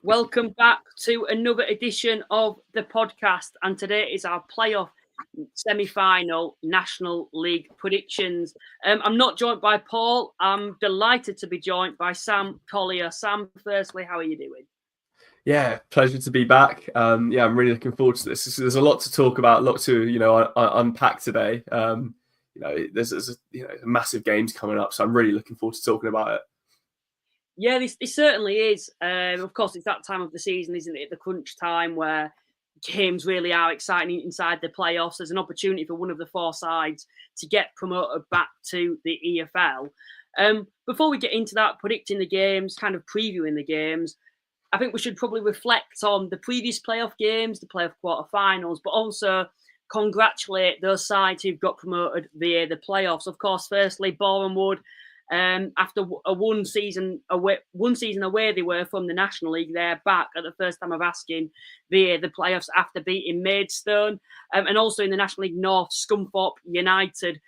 Welcome back to another edition of the podcast. And today is our playoff semi-final National League predictions. I'm not joined by Paul. I'm delighted to be joined by Sam Collier. Sam, firstly, how are you doing? Yeah, pleasure to be back. I'm really looking forward to this. There's a lot to talk about, a lot to unpack today. There's massive games coming up, so I'm really looking forward to talking about it. Yeah, this certainly is. Of course, it's that time of the season, isn't it? The crunch time where games really are exciting inside the playoffs. There's an opportunity for one of the four sides to get promoted back to the EFL. Before we get into that, predicting the games, kind of previewing the games, I think we should probably reflect on the previous playoff games, the playoff quarterfinals, but also congratulate those sides who've got promoted via the playoffs. Of course, firstly, Boreham Wood. After a one season away, they were from the National League. They're back at the first time of asking via the playoffs after beating Maidstone, and also in the National League North, Scunthorpe United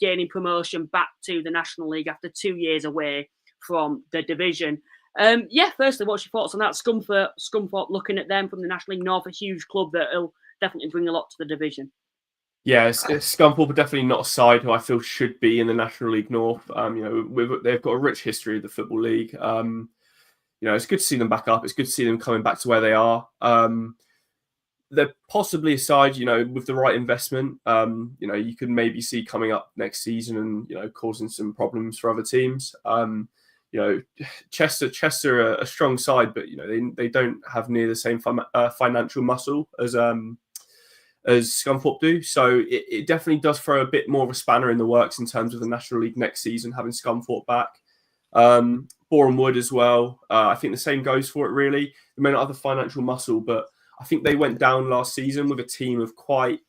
gaining promotion back to the National League after 2 years away from the division. Firstly, what's your thoughts on that? Scunthorpe, looking at them from the National League North, a huge club that will definitely bring a lot to the division. Yeah, Scunthorpe are definitely not a side who I feel should be in the National League North. They've got a rich history of the Football League. It's good to see them back up. It's good to see them coming back to where they are. They're possibly a side, with the right investment, you could maybe see coming up next season and, causing some problems for other teams. Chester are a strong side, but, they don't have near the same financial muscle as Scunthorpe do. So it definitely does throw a bit more of a spanner in the works in terms of the National League next season, having Scunthorpe back. Boreham Wood as well. I think the same goes for it, really. They may not have the financial muscle, but I think they went down last season with a team of quite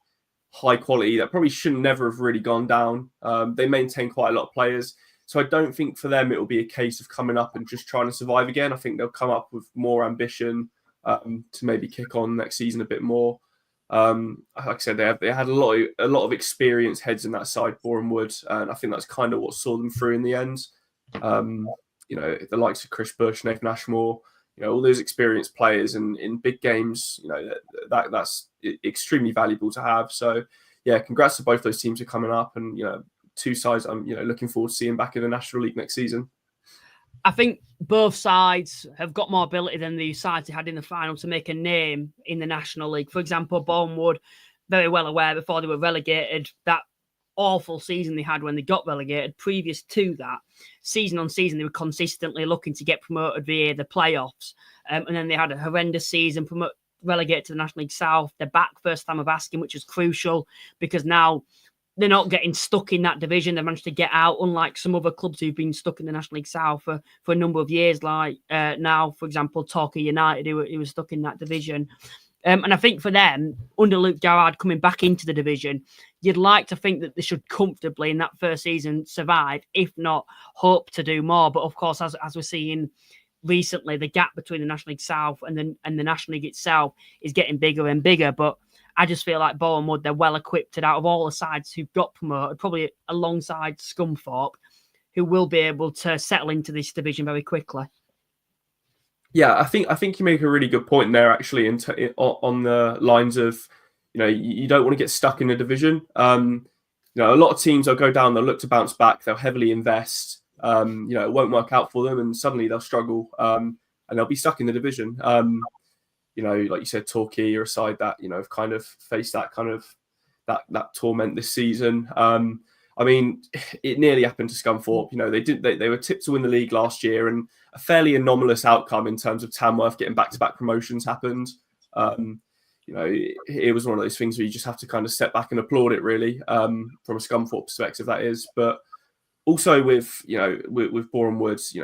high quality that probably shouldn't never have really gone down. They maintain quite a lot of players. So I don't think for them it will be a case of coming up and just trying to survive again. I think they'll come up with more ambition to maybe kick on next season a bit more. Like I said, they had a lot of experienced heads in that side, Boreham Wood, and I think that's kind of what saw them through in the end. The likes of Chris Bush, Nathan Ashmore, all those experienced players, and in big games, that's extremely valuable to have. So, yeah, congrats to both those teams for coming up, and two sides I'm looking forward to seeing back in the National League next season. I think both sides have got more ability than the sides they had in the final to make a name in the National League. For example, Boreham Wood, very well aware before they were relegated, that awful season they had when they got relegated. Previous to that, season on season, they were consistently looking to get promoted via the playoffs. And then they had a horrendous season, relegated to the National League South. They're back first time of asking, which is crucial because now they're not getting stuck in that division. They've managed to get out, unlike some other clubs who've been stuck in the National League South for a number of years, like now, for example, Torquay United, who was stuck in that division. And I think for them, under Luke Garrard coming back into the division, you'd like to think that they should comfortably in that first season survive, if not hope to do more. But of course, as we're seeing recently, the gap between the National League South and the National League itself is getting bigger and bigger. But I just feel like Boreham Wood, they're well equipped out of all the sides who've got promoted, probably alongside Scunthorpe, who will be able to settle into this division very quickly. Yeah, I think you make a really good point there, actually, on the lines of, you don't want to get stuck in a division. A lot of teams will go down, they'll look to bounce back, they'll heavily invest. It won't work out for them, and suddenly they'll struggle, and they'll be stuck in the division. Like you said, Torquay are a side that have kind of faced that kind of that torment this season. It nearly happened to Scunthorpe. They were tipped to win the league last year, and a fairly anomalous outcome in terms of Tamworth getting back-to-back promotions happened. It was one of those things where you just have to kind of step back and applaud it, really, from a Scunthorpe perspective, that is. But also with Boreham Woods,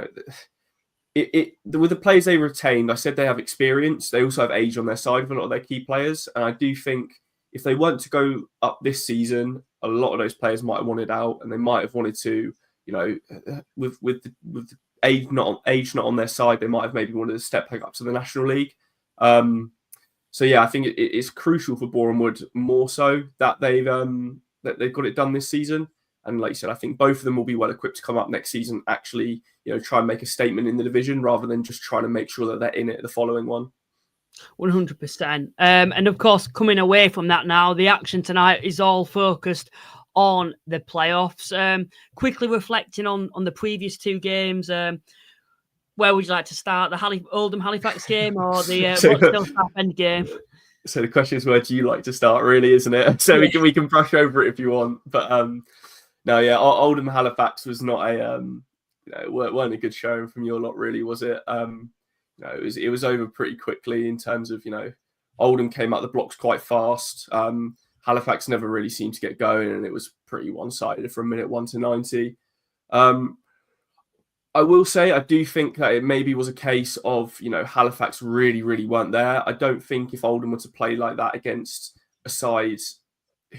with the players they retained, I said they have experience. They also have age on their side with a lot of their key players, and I do think if they weren't to go up this season, a lot of those players might have wanted out, and they might have wanted to, with the age not on their side, they might have maybe wanted to step back up to the National League. So yeah, I think it's crucial for Boreham Wood more so that they've got it done this season. And like you said, I think both of them will be well equipped to come up next season, actually, try and make a statement in the division rather than just trying to make sure that they're in it the following one. 100%. And of course, coming away from that now, the action tonight is all focused on the playoffs. Quickly reflecting on the previous two games, where would you like to start? The Oldham Halifax game or the Rochdale Southend game? So the question is, where do you like to start, really, isn't it? So we can brush over it if you want. But Oldham Halifax was not weren't a good showing from your lot, really, was it? It was over pretty quickly in terms of, Oldham came out the blocks quite fast. Halifax never really seemed to get going, and it was pretty one-sided from minute 1 to 90. I will say, I do think that it maybe was a case of, Halifax really, really weren't there. I don't think if Oldham were to play like that against a side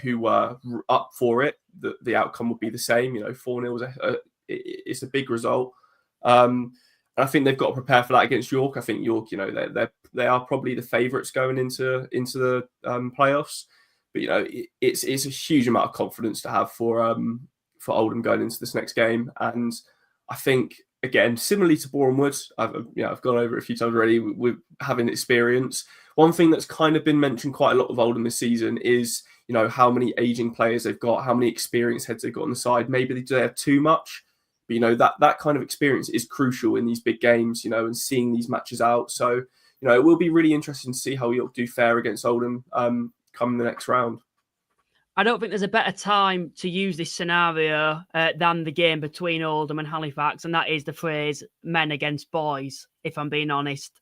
who were up for it, the outcome would be the same. 4-0 it's a big result. And I think they've got to prepare for that against York. I think York, they are probably the favourites going into the playoffs. But it's a huge amount of confidence to have for Oldham going into this next game. And I think, again, similarly to Boreham Wood, I've gone over it a few times already with having experience. One thing that's kind of been mentioned quite a lot of Oldham this season is, how many aging players they've got, how many experienced heads they've got on the side. Maybe they do have too much, but that kind of experience is crucial in these big games, and seeing these matches out. So, it will be really interesting to see how York do fare against Oldham come the next round. I don't think there's a better time to use this scenario than the game between Oldham and Halifax, and that is the phrase "men against boys," if I'm being honest.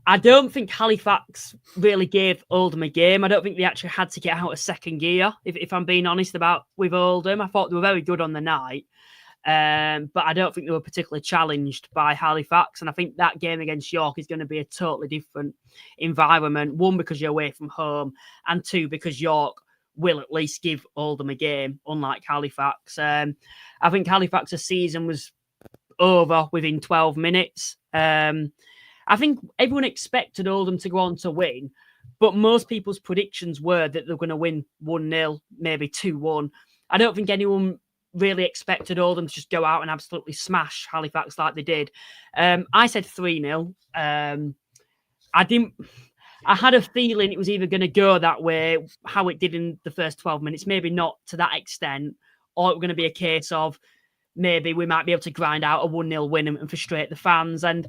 I don't think Halifax really gave Oldham a game. I don't think they actually had to get out of second gear, if I'm being honest with Oldham. I thought they were very good on the night, but I don't think they were particularly challenged by Halifax. And I think that game against York is going to be a totally different environment. One, because you're away from home, and two, because York will at least give Oldham a game, unlike Halifax. I think Halifax's season was over within 12 minutes. I think everyone expected Oldham to go on to win, but most people's predictions were that they're going to win 1-0, maybe 2-1. I don't think anyone really expected Oldham to just go out and absolutely smash Halifax like they did. I said 3-0. I had a feeling it was either going to go that way, how it did in the first 12 minutes, maybe not to that extent, or it was going to be a case of maybe we might be able to grind out a 1-0 win and frustrate the fans. And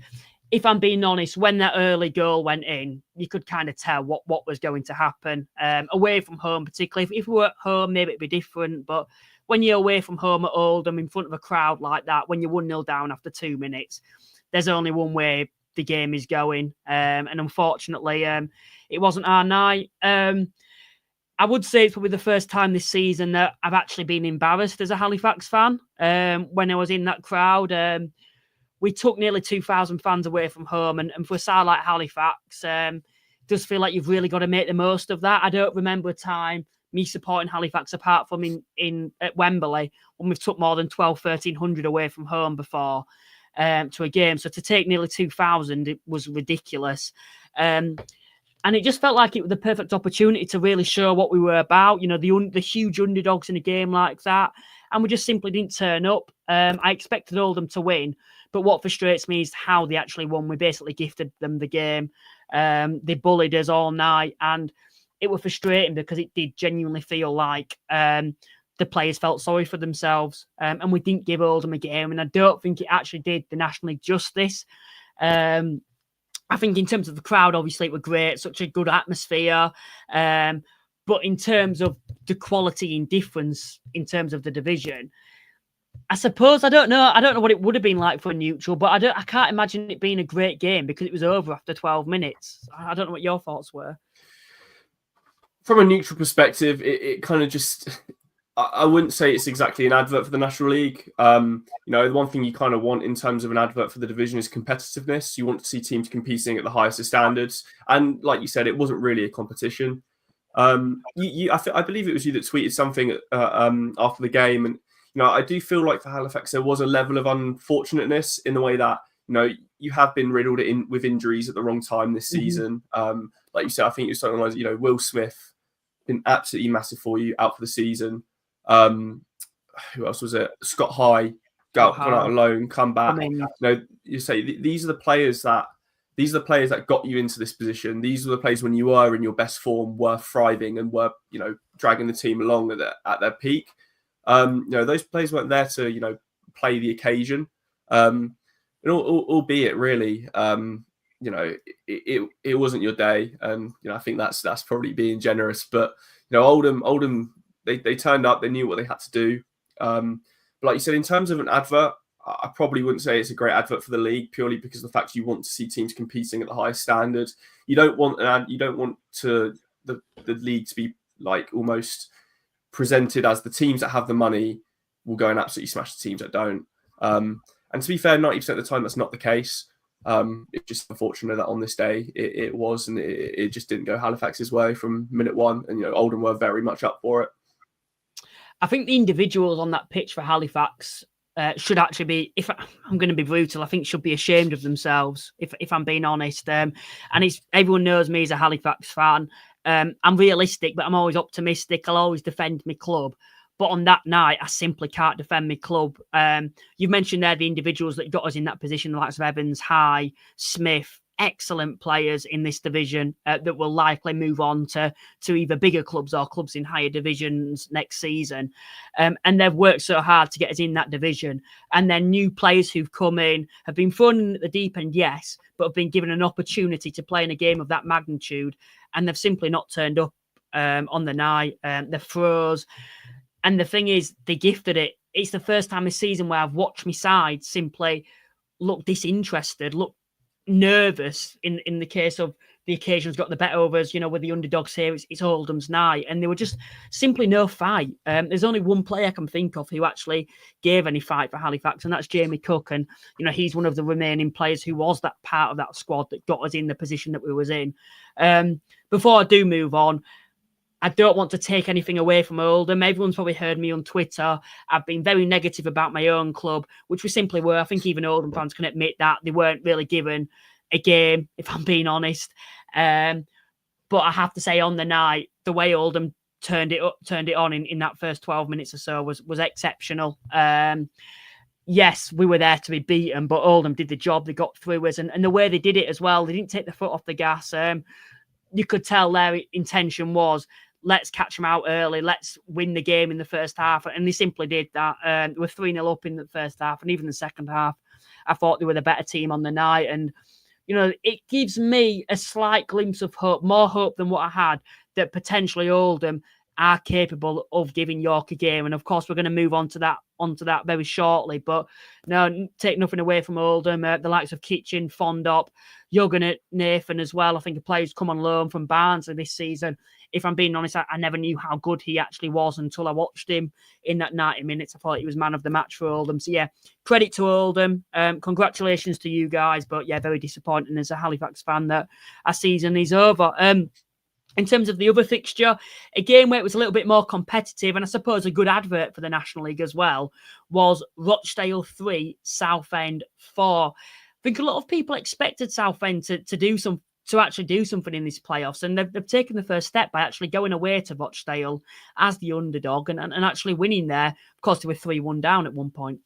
if I'm being honest, when that early goal went in, you could kind of tell what was going to happen. Away from home, particularly. If we were at home, maybe it'd be different. But when you're away from home at Oldham in front of a crowd like that, when you're 1-0 down after 2 minutes, there's only one way the game is going. And unfortunately, it wasn't our night. I would say it's probably the first time this season that I've actually been embarrassed as a Halifax fan when I was in that crowd. We took nearly 2,000 fans away from home, and for a side like Halifax, it does feel like you've really got to make the most of that. I don't remember a time me supporting Halifax apart from at Wembley when we've took more than 1,100 away from home before to a game. So to take nearly 2,000, it was ridiculous. And it just felt like it was the perfect opportunity to really show what we were about, the huge underdogs in a game like that. And we just simply didn't turn up. I expected Oldham to win, but what frustrates me is how they actually won. We basically gifted them the game. They bullied us all night, and it was frustrating because it did genuinely feel like the players felt sorry for themselves, and we didn't give Oldham a game, and I don't think it actually did the National League justice. I think in terms of the crowd, obviously it was great, such a good atmosphere. But in terms of the quality and difference in terms of the division, I suppose I don't know what it would have been like for a neutral, but I can't imagine it being a great game because it was over after 12 minutes. I don't know what your thoughts were. From a neutral perspective, it kind of just, I wouldn't say it's exactly an advert for the National League. The one thing you kind of want in terms of an advert for the division is competitiveness. You want to see teams competing at the highest of standards. And like you said, it wasn't really a competition. I believe it was you that tweeted something after the game, and I do feel like for Halifax there was a level of unfortunateness in the way that you have been riddled with injuries at the wrong time this season. Like you said, I think it was something like Will Smith been absolutely massive for you, out for the season. Who else was it? Scott High, gone out on loan, come back. You say these are the players that got you into this position. These are the players when you were in your best form, were thriving and were dragging the team along at their peak. Those players weren't there to play the occasion. Albeit really, it wasn't your day, and I think that's probably being generous. But Oldham, they turned up, they knew what they had to do. But like you said, in terms of an advert, I probably wouldn't say it's a great advert for the league, purely because of the fact you want to see teams competing at the highest standard. You don't want the league to be like almost presented as the teams that have the money will go and absolutely smash the teams that don't. And to be fair, 90% of the time that's not the case. It's just unfortunate that on this day it was, and it just didn't go Halifax's way from minute one. And Oldham were very much up for it. I think the individuals on that pitch for Halifax should actually be, if I'm going to be brutal, I think should be ashamed of themselves, if I'm being honest. And everyone knows me as a Halifax fan. I'm realistic, but I'm always optimistic. I'll always defend my club. But on that night, I simply can't defend my club. You've mentioned there the individuals that got us in that position, the likes of Evans, High, Smith, excellent players in this division that will likely move on to either bigger clubs or clubs in higher divisions next season. And they've worked so hard to get us in that division. And then new players who've come in have been thrown at the deep end, yes, but have been given an opportunity to play in a game of that magnitude. And they've simply not turned up on the night. They're froze. And the thing is, they gifted it. It's the first time this season where I've watched my side simply look disinterested, look nervous in the case of the occasion's got the better of us, with the underdogs here, it's Oldham's night. And there were just simply no fight. There's only one player I can think of who actually gave any fight for Halifax, and that's Jamie Cook. And, he's one of the remaining players who was that part of that squad that got us in the position that we was in. Before I do move on, I don't want to take anything away from Oldham. Everyone's probably heard me on Twitter. I've been very negative about my own club, which we simply were. I think even Oldham fans can admit that. They weren't really given a game, if I'm being honest. But I have to say, on the night, the way Oldham turned it on in that first 12 minutes or so was exceptional. Yes, we were there to be beaten, but Oldham did the job. They got through us. And the way they did it as well, they didn't take the foot off the gas. You could tell their intention was, let's catch them out early. Let's win the game in the first half. And they simply did that. They were 3-0 up in the first half. And even the second half, I thought they were the better team on the night. And, it gives me a slight glimpse of hope, more hope than what I had, that potentially Oldham are capable of giving York a game. And of course, we're going to move on to that very shortly. But no, take nothing away from Oldham. The likes of Kitchen, Fondop, Juggen, Nathan as well. I think a player's come on loan from Barnsley this season. If I'm being honest, I never knew how good he actually was until I watched him in that 90 minutes. I thought he was man of the match for Oldham. So yeah, credit to Oldham. Congratulations to you guys. But yeah, very disappointing as a Halifax fan that our season is over. In terms of the other fixture, a game where it was a little bit more competitive, and I suppose a good advert for the National League as well, was Rochdale 3, Southend 4. I think a lot of people expected Southend to actually do something in this playoffs, and they've taken the first step by actually going away to Rochdale as the underdog and actually winning there. Of course, they were 3-1 down at one point.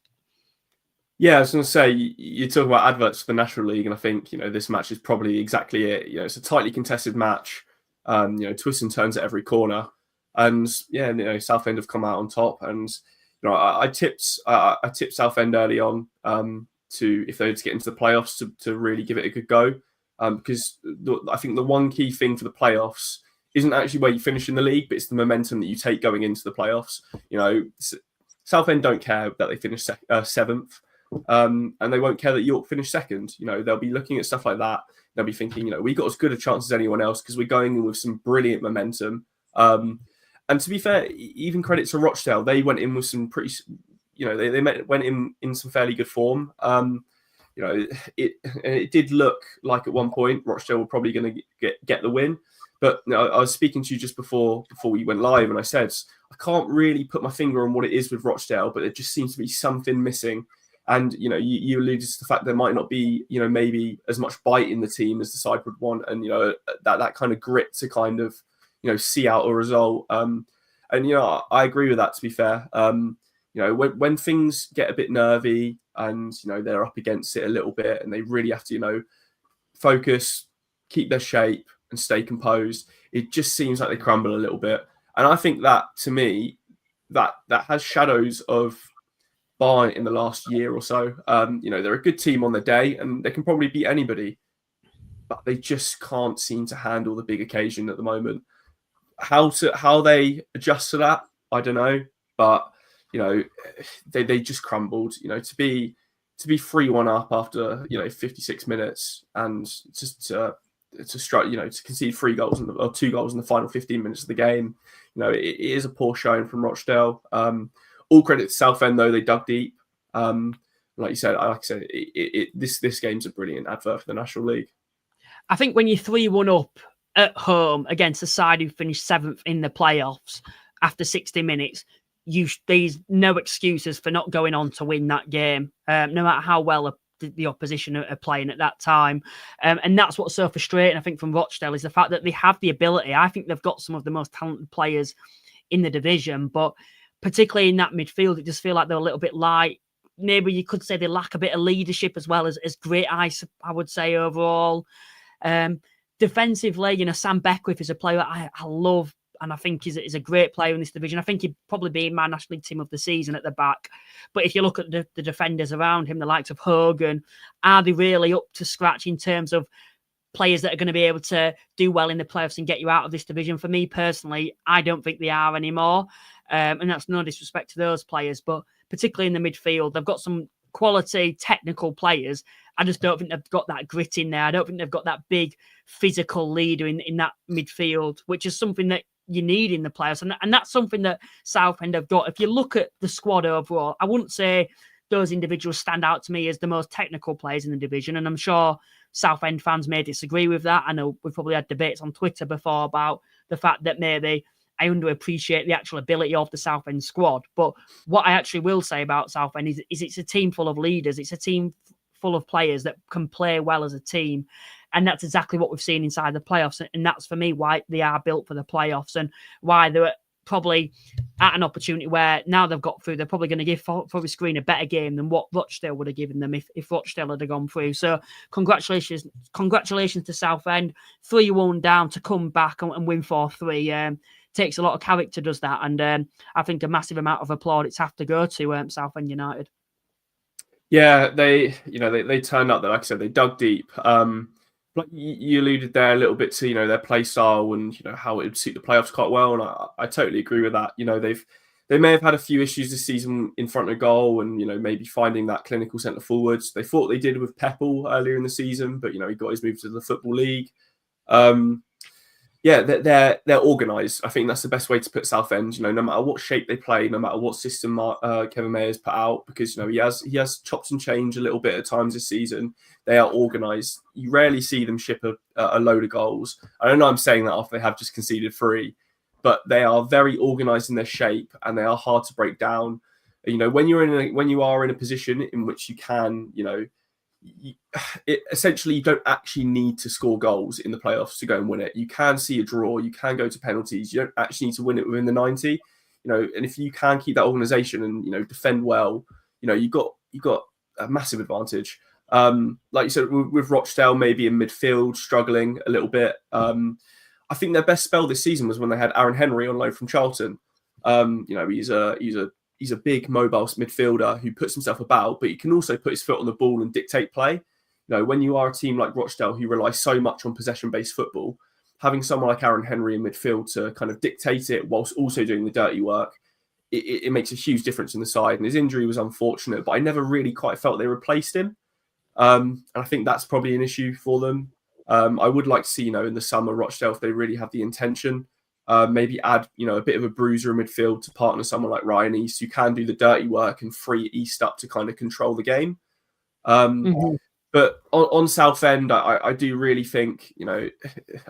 Yeah, I was going to say, you talk about adverts for the National League, and I think this match is probably exactly it. It's a tightly contested match. Twists and turns at every corner, and Southend have come out on top. And I tipped Southend early on to, if they were to get into the playoffs, to really give it a good go, because I think the one key thing for the playoffs isn't actually where you finish in the league, but it's the momentum that you take going into the playoffs. Southend don't care that they finish seventh, and they won't care that York finished second. They'll be looking at stuff like that. They'll be thinking, we got as good a chance as anyone else because we're going in with some brilliant momentum. And to be fair, even credit to Rochdale, they went in with some pretty, they went in some fairly good form. It did look like at one point Rochdale were probably going to get the win. But I was speaking to you just before we went live, and I said I can't really put my finger on what it is with Rochdale, but there just seems to be something missing. And, you alluded to the fact there might not be, maybe as much bite in the team as the side would want. And, that kind of grit to kind of, see out a result. And And I agree with that. To be fair, when things get a bit nervy and they're up against it a little bit, and they really have to focus, keep their shape, and stay composed, it just seems like they crumble a little bit. And I think that, to me, that has shadows of Bayern in the last year or so. They're a good team on the day, and they can probably beat anybody, but they just can't seem to handle the big occasion at the moment. How they adjust to that, I don't know. But they just crumbled. To be 3-1 up after 56 minutes and just to strike, to concede 3 goals or 2 goals in the final 15 minutes of the game. It is a poor showing from Rochdale. All credit to Southend, though. They dug deep. Like you said, this game's a brilliant advert for the National League. I think when you're 3-1 up at home against a side who finished 7th in the playoffs after 60 minutes, there's no excuses for not going on to win that game, no matter how well the opposition are playing at that time. And that's what's so frustrating, I think, from Rochdale, is the fact that they have the ability. I think they've got some of the most talented players in the division, but particularly in that midfield, it just feels like they're a little bit light. Maybe you could say they lack a bit of leadership as well as great eyes, I would say, overall. Defensively, Sam Beckwith is a player I love, and I think is a great player in this division. I think he'd probably be in my National League team of the season at the back. But if you look at the defenders around him, the likes of Hogan, are they really up to scratch in terms of players that are going to be able to do well in the playoffs and get you out of this division? For me personally, I don't think they are anymore. And that's no disrespect to those players, but particularly in the midfield, they've got some quality technical players. I just don't think they've got that grit in there. I don't think they've got that big physical leader in that midfield, which is something that you need in the playoffs. And that's something that Southend have got. If you look at the squad overall, I wouldn't say those individuals stand out to me as the most technical players in the division. And I'm sure Southend fans may disagree with that. I know we've probably had debates on Twitter before about the fact that maybe I underappreciate the actual ability of the Southend squad. But what I actually will say about Southend is it's a team full of leaders. It's a team full of players that can play well as a team. And that's exactly what we've seen inside the playoffs. And that's, for me, why they are built for the playoffs and why they're probably at an opportunity where now they've got through, they're probably going to give Forest Green a better game than what Rochdale would have given them if Rochdale had gone through. So congratulations to Southend. 3-1 down to come back and win 4-3. Takes a lot of character, does that. And I think a massive amount of plaudits have to go to Southend United. Yeah, they turned up there. Like I said, they dug deep. Like you alluded there a little bit to, their play style and, how it would suit the playoffs quite well. And I totally agree with that. They may have had a few issues this season in front of goal and, maybe finding that clinical centre forwards. They thought they did with Peppel earlier in the season, but, he got his move to the Football League. Yeah, they're organised. I think that's the best way to put Southend. No matter what shape they play, no matter what system Kevin Mayer's put out, because he has chopped and changed a little bit at times this season. They are organised. You rarely see them ship a load of goals. I don't know. I'm saying that after they have just conceded 3, but they are very organised in their shape and they are hard to break down. When you are in a position in which you can, essentially you don't actually need to score goals in the playoffs to go and win it. You can see a draw, you can go to penalties, you don't actually need to win it within the 90, and if you can keep that organisation and defend well, you've got a massive advantage. Like you said, with Rochdale maybe in midfield struggling a little bit. I think their best spell this season was when they had Aaron Henry on loan from Charlton. He's a big mobile midfielder who puts himself about, but he can also put his foot on the ball and dictate play. When you are a team like Rochdale who rely so much on possession-based football, having someone like Aaron Henry in midfield to kind of dictate it whilst also doing the dirty work, it makes a huge difference in the side. And his injury was unfortunate, but I never really quite felt they replaced him. And I think that's probably an issue for them. I would like to see, in the summer, Rochdale, if they really have the intention, maybe add, a bit of a bruiser in midfield to partner someone like Ryan East, who can do the dirty work and free East up to kind of control the game. But on Southend, I do really think,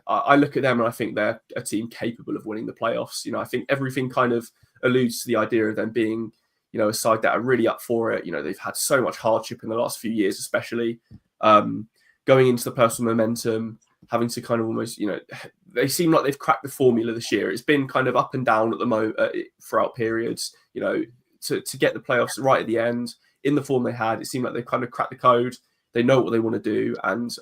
I look at them and I think they're a team capable of winning the playoffs. I think everything kind of alludes to the idea of them being, a side that are really up for it. They've had so much hardship in the last few years, especially going into the personal momentum, having to kind of almost, they seem like they've cracked the formula this year. It's been kind of up and down at the moment throughout periods. You know, to get the playoffs right at the end in the form they had, it seemed like they've kind of cracked the code. They know what they want to do, and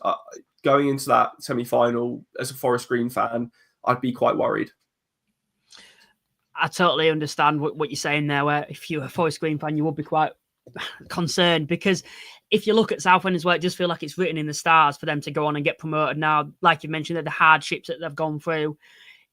going into that semi-final as a Forest Green fan, I'd be quite worried. I totally understand what you're saying there, where if you're a Forest Green fan, you would be quite concerned, because if you look at Southend as well, it just feel like it's written in the stars for them to go on and get promoted now. Like you mentioned, that the hardships that they've gone through,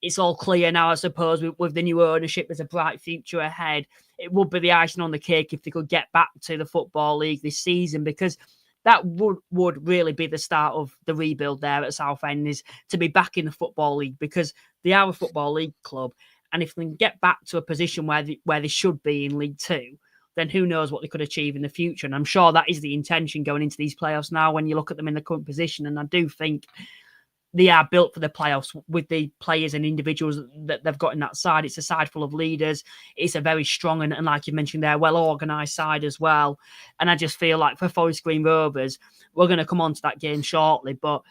it's all clear now, I suppose, with the new ownership. There's a bright future ahead. It would be the icing on the cake if they could get back to the Football League this season, because that would really be the start of the rebuild there at Southend, is to be back in the Football League, because they are a Football League club. And if they can get back to a position where they should be in League Two, then who knows what they could achieve in the future. And I'm sure that is the intention going into these playoffs now when you look at them in the current position. And I do think they are built for the playoffs with the players and individuals that they've got in that side. It's a side full of leaders. It's a very strong and like you mentioned there, well-organised side as well. And I just feel like for Forest Green Rovers, we're going to come on to that game shortly, but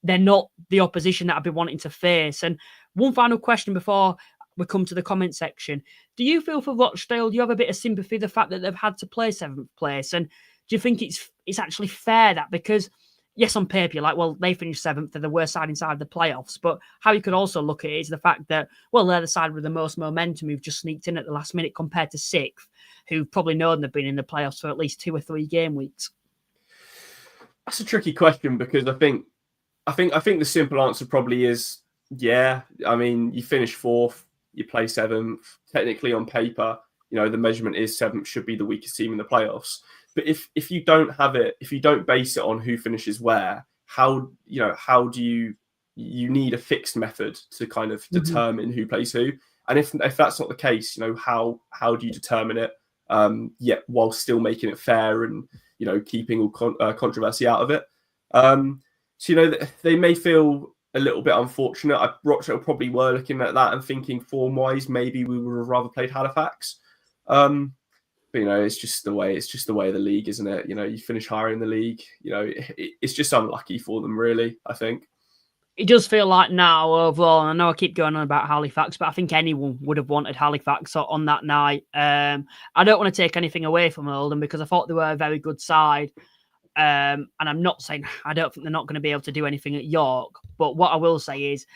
they're not the opposition that I've been wanting to face. And one final question before we come to the comment section. Do you feel for Rochdale, do you have a bit of sympathy the fact that they've had to play 7th place? And do you think it's actually fair that, because yes, on paper, you're like, well, they finished 7th, they're the worst side inside the playoffs. But how you could also look at it is the fact that, well, they're the side with the most momentum who've just sneaked in at the last minute compared to 6th, who've probably known they've been in the playoffs for at least 2 or 3 game weeks. That's a tricky question, because I think the simple answer probably is, yeah. I mean, you finish 4th, you play 7th. Technically, on paper, you know, the measurement is 7th should be the weakest team in the playoffs. But if you don't have it, if you don't base it on who finishes where, how do you need a fixed method to kind of determine who plays who? And if that's not the case, you know, how do you determine it? Yet while still making it fair and, you know, keeping all controversy out of it. So, you know, they may feel a little bit unfortunate. Rochdale probably were looking at that and thinking form-wise, maybe we would have rather played Halifax. But, you know, it's just the way of the league, isn't it? You know, you finish higher in the league. You know, it's just unlucky for them, really, I think. It does feel like now overall, and I know I keep going on about Halifax, but I think anyone would have wanted Halifax on that night. I don't want to take anything away from Oldham, because I thought they were a very good side. And I'm not saying I don't think they're not going to be able to do anything at York, but what I will say is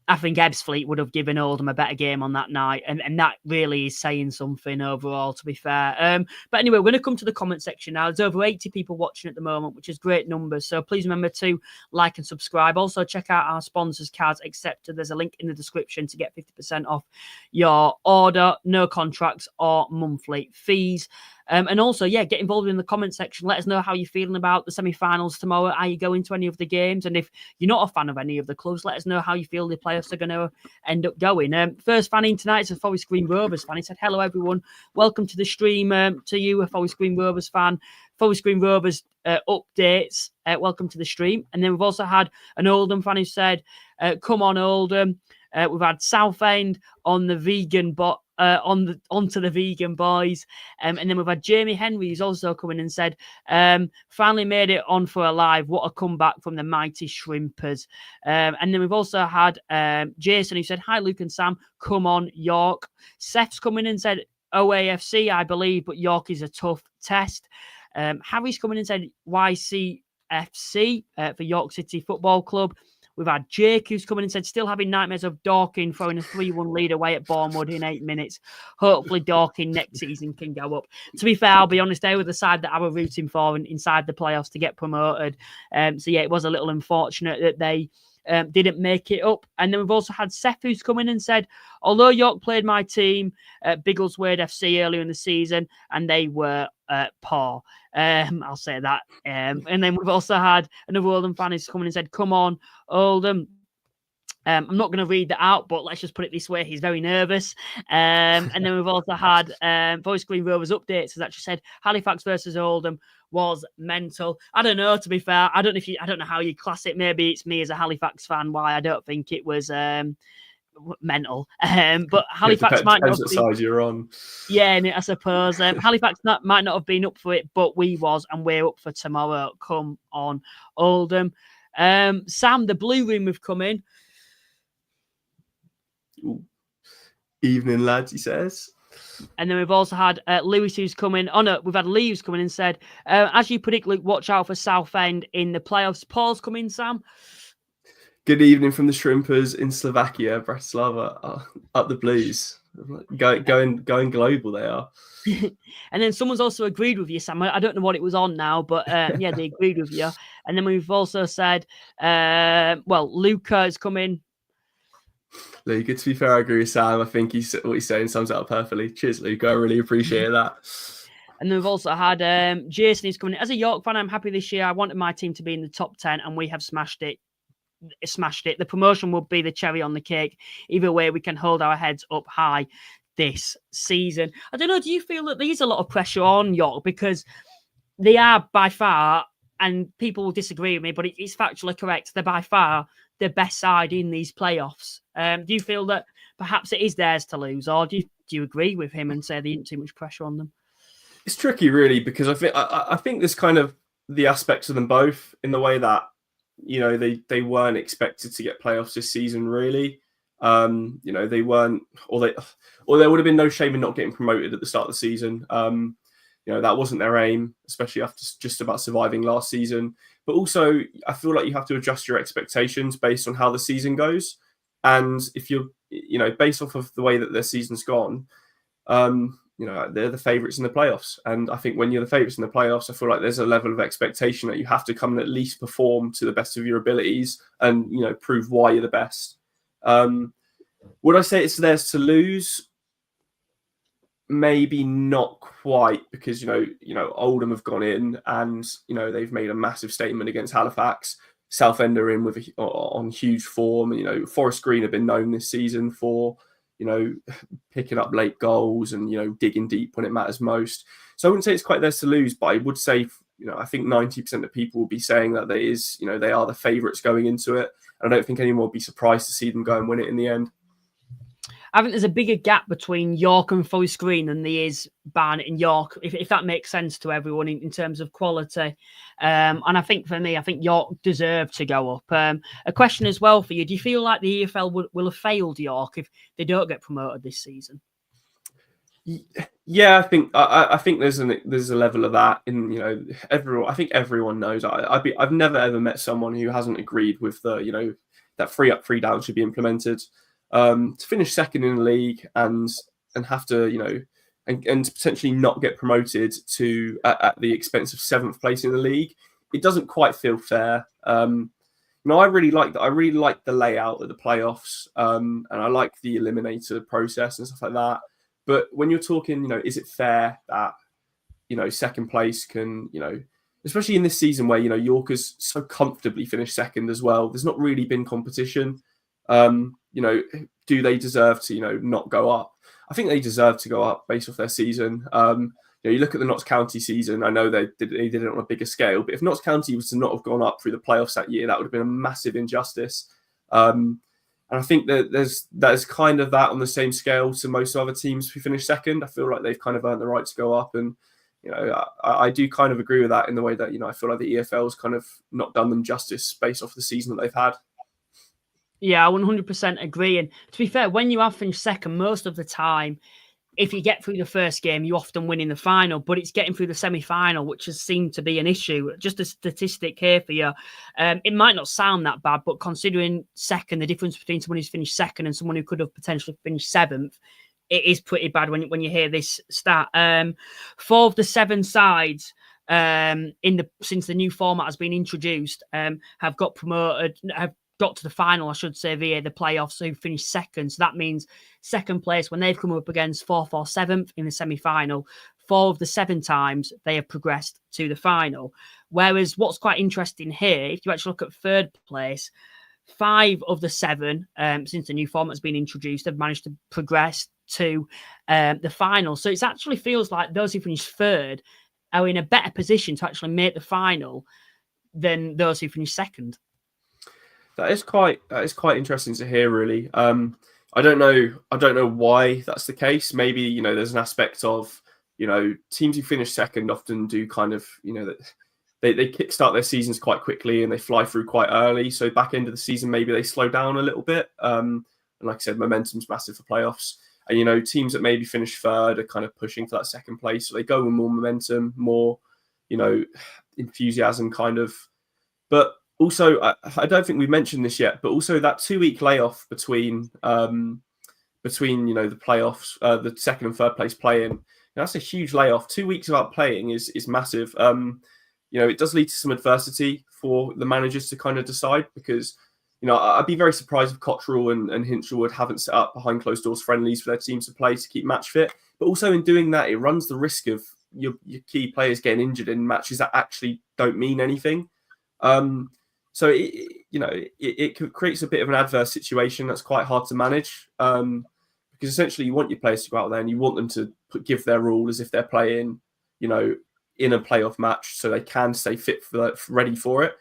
I think Ebbsfleet would have given Oldham a better game on that night, and that really is saying something overall, to be fair. But anyway, we're going to come to the comment section now. There's over 80 people watching at the moment, which is great numbers. So please remember to like and subscribe. Also, check out our sponsors, Cards Accepted. There's a link in the description to get 50% off your order. No contracts or monthly fees. And also, yeah, get involved in the comment section. Let us know how you're feeling about the semi-finals tomorrow. Are you going to any of the games? And if you're not a fan of any of the clubs, let us know how you feel the playoffs are going to end up going. First fan in tonight is a Forest Green Rovers fan. He said, hello, everyone. Welcome to the stream. To you, a Forest Green Rovers fan. Forest Green Rovers updates. Welcome to the stream. And then we've also had an Oldham fan who said, come on, Oldham. We've had Southend on the vegan onto the vegan boys. And then we've had Jamie Henry, who's also come in and said, finally made it on for a live. What a comeback from the mighty Shrimpers. And then we've also had Jason, who said, hi, Luke and Sam. Come on, York. Seth's come in and said, OAFC, I believe, but York is a tough test. Harry's come in and said, YCFC for York City Football Club. We've had Jake, who's come in and said, still having nightmares of Dorking throwing a 3-1 lead away at Bournemouth in 8 minutes. Hopefully Dorking next season can go up. To be fair, I'll be honest, they were the side that I was rooting for inside the playoffs to get promoted. So yeah, it was a little unfortunate that they didn't make it up. And then we've also had Seth, who's come in and said, although York played my team, Biggleswade FC earlier in the season, and they were poor. I'll say that. And then we've also had another Oldham fan who's come in and said, come on, Oldham. I'm not going to read that out, but let's just put it this way. He's very nervous. And then we've also had Forest Green Rovers updates, has actually said Halifax versus Oldham was mental. I don't know, to be fair. I don't know how you class it. Maybe it's me as a Halifax fan why I don't think it was mental. But Halifax might not have been. Side you're on. Yeah, I suppose. Halifax might not have been up for it, but we was, and we're up for tomorrow. Come on, Oldham. Sam, the Blue Room have come in. Ooh. Evening, lads, he says. And then we've also had Lewis who's come in. Oh no, we've had Lee who's come in and said, as you predict, Luke, watch out for Southend in the playoffs. Paul's come in, Sam. Good evening from the Shrimpers in Slovakia, Bratislava, up the Blues. Going global, they are. And then someone's also agreed with you, Sam. I don't know what it was on now, but yeah, they agreed with you. And then we've also said, Luca has come in. Luca, to be fair, I agree with Sam. I think what he's saying sums it up perfectly. Cheers, Luca. I really appreciate that. And then we've also had Jason who's coming in. As a York fan, I'm happy this year. I wanted my team to be in the top 10, and we have smashed it. The promotion will be the cherry on the cake. Either way, we can hold our heads up high this season. I don't know, do you feel that there's a lot of pressure on York? Because they are by far, and people will disagree with me, but it's factually correct, they're by far the best side in these playoffs. Do you feel that perhaps it is theirs to lose, or do you agree with him and say there isn't too much pressure on them? It's tricky, really, because I think there's kind of the aspects of them both in the way that, you know, they weren't expected to get playoffs this season, really. You know, they weren't, or there would have been no shame in not getting promoted at the start of the season. You know, that wasn't their aim, especially after just about surviving last season. But also, I feel like you have to adjust your expectations based on how the season goes. And if you're, you know, based off of the way that their season's gone, you know, they're the favourites in the playoffs. And I think when you're the favourites in the playoffs, I feel like there's a level of expectation that you have to come and at least perform to the best of your abilities and, you know, prove why you're the best. Would I say it's theirs to lose? Maybe not quite, because, you know, Oldham have gone in and, you know, they've made a massive statement against Halifax. Southend are in on huge form. You know, Forest Green have been known this season for, you know, picking up late goals and, you know, digging deep when it matters most. So I wouldn't say it's quite theirs to lose, but I would say, you know, I think 90% of people will be saying that there is, you know, they are the favourites going into it. And I don't think anyone will be surprised to see them go and win it in the end. I think there's a bigger gap between York and Forest Green than there is Barnet and York, if that makes sense to everyone in terms of quality. And I think for me, I think York deserve to go up. A question as well for you. Do you feel like the EFL will have failed York if they don't get promoted this season? Yeah, I think there's a level of that in, you know, everyone. I think everyone knows. I've never ever met someone who hasn't agreed with the, you know, that free up, free down should be implemented. To finish second in the league and have to, you know, and potentially not get promoted to at the expense of 7th place in the league, it doesn't quite feel fair. You know, I really like that. I really like the layout of the playoffs, and I like the eliminator process and stuff like that. But when you're talking, you know, is it fair that, you know, second place can, you know, especially in this season where, you know, York has so comfortably finished second as well. There's not really been competition. You know, do they deserve to, you know, not go up? I think they deserve to go up based off their season. You know, you look at the Notts County season. I know they did it on a bigger scale, but if Notts County was to not have gone up through the playoffs that year, that would have been a massive injustice. And I think that there's kind of that on the same scale to most other teams who finished second. I feel like they've kind of earned the right to go up, and, you know, I do kind of agree with that in the way that, you know, I feel like the EFL's kind of not done them justice based off the season that they've had. Yeah, I 100% agree. And to be fair, when you have finished second, most of the time, if you get through the first game, you often win in the final, but it's getting through the semi-final, which has seemed to be an issue. Just a statistic here for you. It might not sound that bad, but considering second, the difference between someone who's finished second and someone who could have potentially finished 7th, it is pretty bad when you hear this stat. 4 of the 7 sides since the new format has been introduced have got promoted, have got to the final, I should say, via the playoffs, who finished second. So that means second place, when they've come up against 4th or 7th in the semi-final, 4 of the 7 times they have progressed to the final. Whereas what's quite interesting here, if you actually look at 3rd place, 5 of the 7, since the new format has been introduced, have managed to progress to the final. So it actually feels like those who finished 3rd are in a better position to actually make the final than those who finished 2nd. That is quite interesting to hear, really. I don't know why that's the case. Maybe, you know, there's an aspect of, you know, teams who finish second often do kind of, you know, that they kickstart their seasons quite quickly and they fly through quite early. So back end of the season, maybe they slow down a little bit. And like I said, momentum's massive for playoffs. And, you know, teams that maybe finish third are kind of pushing for that second place. So they go with more momentum, more, you know, enthusiasm kind of. But also, I don't think we mentioned this yet, but also that 2-week layoff between you know, the playoffs, the second and third place play-in. That's a huge layoff. 2 weeks without playing is massive. You know, it does lead to some adversity for the managers to kind of decide, because, you know, I'd be very surprised if Cottrell and Hinshelwood haven't set up behind closed doors friendlies for their teams to play to keep match fit. But also in doing that, it runs the risk of your key players getting injured in matches that actually don't mean anything. So, it creates a bit of an adverse situation that's quite hard to manage, because essentially you want your players to go out there and you want them to give their all as if they're playing, you know, in a playoff match, so they can stay fit ready for it.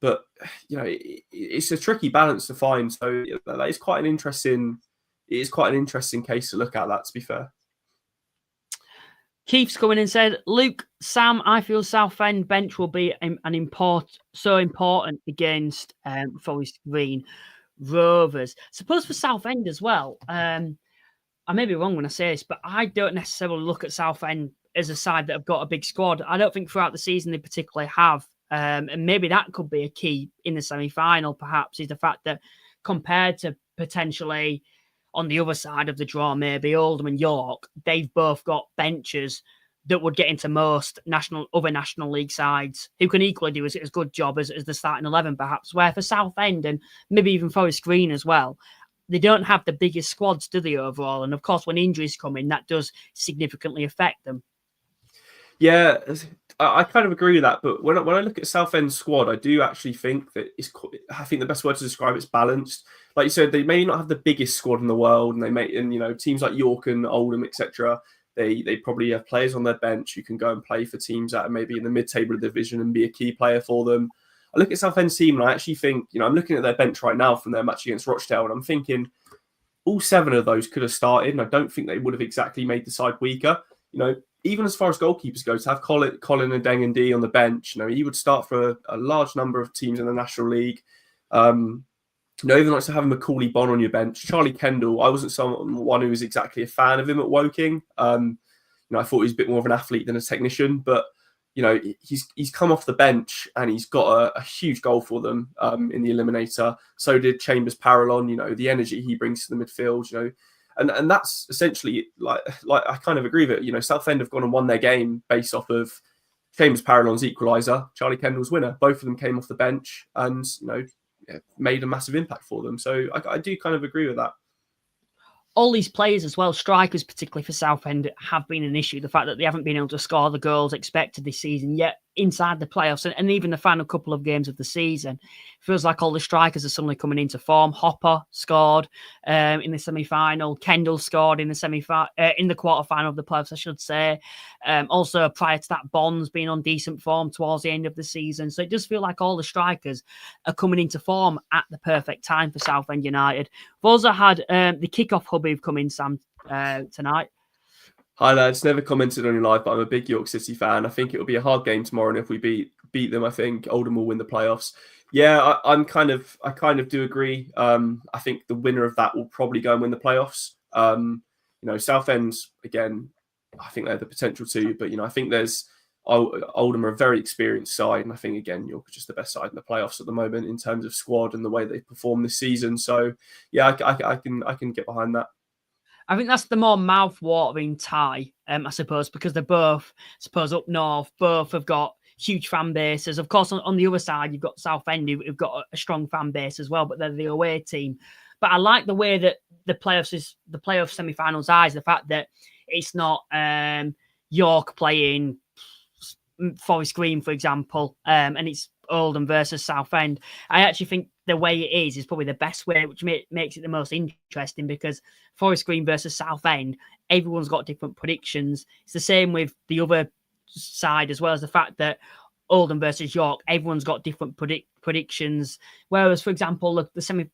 But, you know, it's a tricky balance to find. So that is quite an interesting. It is quite an interesting case to look at. That, to be fair. Keith's coming in and said, Luke, Sam, I feel Southend bench will be so important against Forest Green Rovers. Suppose for Southend as well. I may be wrong when I say this, but I don't necessarily look at Southend as a side that have got a big squad. I don't think throughout the season they particularly have. And maybe that could be a key in the semi-final, perhaps, is the fact that compared to potentially on the other side of the draw, maybe Oldham and York, they've both got benches that would get into most other National League sides who can equally do as good job as the starting 11, perhaps. Where for Southend and maybe even Forest Green as well, they don't have the biggest squads, do they, overall? And of course, when injuries come in, that does significantly affect them. Yeah, I kind of agree with that. But when I look at Southend's squad, I do actually think that I think the best word to describe it's balanced. Like you said, they may not have the biggest squad in the world, and you know, teams like York and Oldham, etc. They probably have players on their bench who can go and play for teams that are maybe in the mid-table of the division and be a key player for them. I look at Southend's team and I actually think, you know, I'm looking at their bench right now from their match against Rochdale, and I'm thinking all 7 of those could have started, and I don't think they would have exactly made the side weaker. You know, even as far as goalkeepers go, to have Colin and Deng and D on the bench, you know, he would start for a large number of teams in the National League. You know, even like to have Macaulay Bonne on your bench. Charlie Kendall, I wasn't someone who was exactly a fan of him at Woking. You know, I thought he was a bit more of an athlete than a technician, but, you know, he's come off the bench and he's got a huge goal for them in the eliminator. So did Chambers Parallon, you know, the energy he brings to the midfield, you know. And that's essentially like I kind of agree with it. You know, Southend have gone and won their game based off of Chambers Parallon's equaliser, Charlie Kendall's winner. Both of them came off the bench and, you know, made a massive impact for them. So I do kind of agree with that. All these players as well, strikers particularly for Southend, have been an issue. The fact that they haven't been able to score the goals expected this season, yet inside the playoffs and even the final couple of games of the season, feels like all the strikers are suddenly coming into form. Hopper scored in the semi-final. Kendall scored in the quarter-final of the playoffs, I should say. Also, prior to that, Bond's been on decent form towards the end of the season. So it does feel like all the strikers are coming into form at the perfect time for Southend United. We've also had the kickoff hub who've come in, Sam, tonight. Hi lads, never commented on your live, but I'm a big York City fan. I think it'll be a hard game tomorrow, and if we beat them, I think Oldham will win the playoffs. Yeah, I kind of do agree. I think the winner of that will probably go and win the playoffs. You know, Southend, again, I think they have the potential to, but, you know, I think Oldham are a very experienced side, and I think, again, York are just the best side in the playoffs at the moment in terms of squad and the way they perform this season. So yeah, I can get behind that. I think that's the more mouth-watering tie, I suppose, because they're both, I suppose, up north. Both have got huge fan bases. Of course, on the other side, you've got Southend, who've got a strong fan base as well, but they're the away team. But I like the way that the playoff semi-finals are, the fact that it's not York playing Forest Green, for example, and it's Oldham versus Southend. I actually think the way it is probably the best way, which makes it the most interesting, because Forest Green versus Southend, everyone's got different predictions. It's the same with the other side, as well as the fact that Oldham versus York, everyone's got different predictions. Whereas, for example, the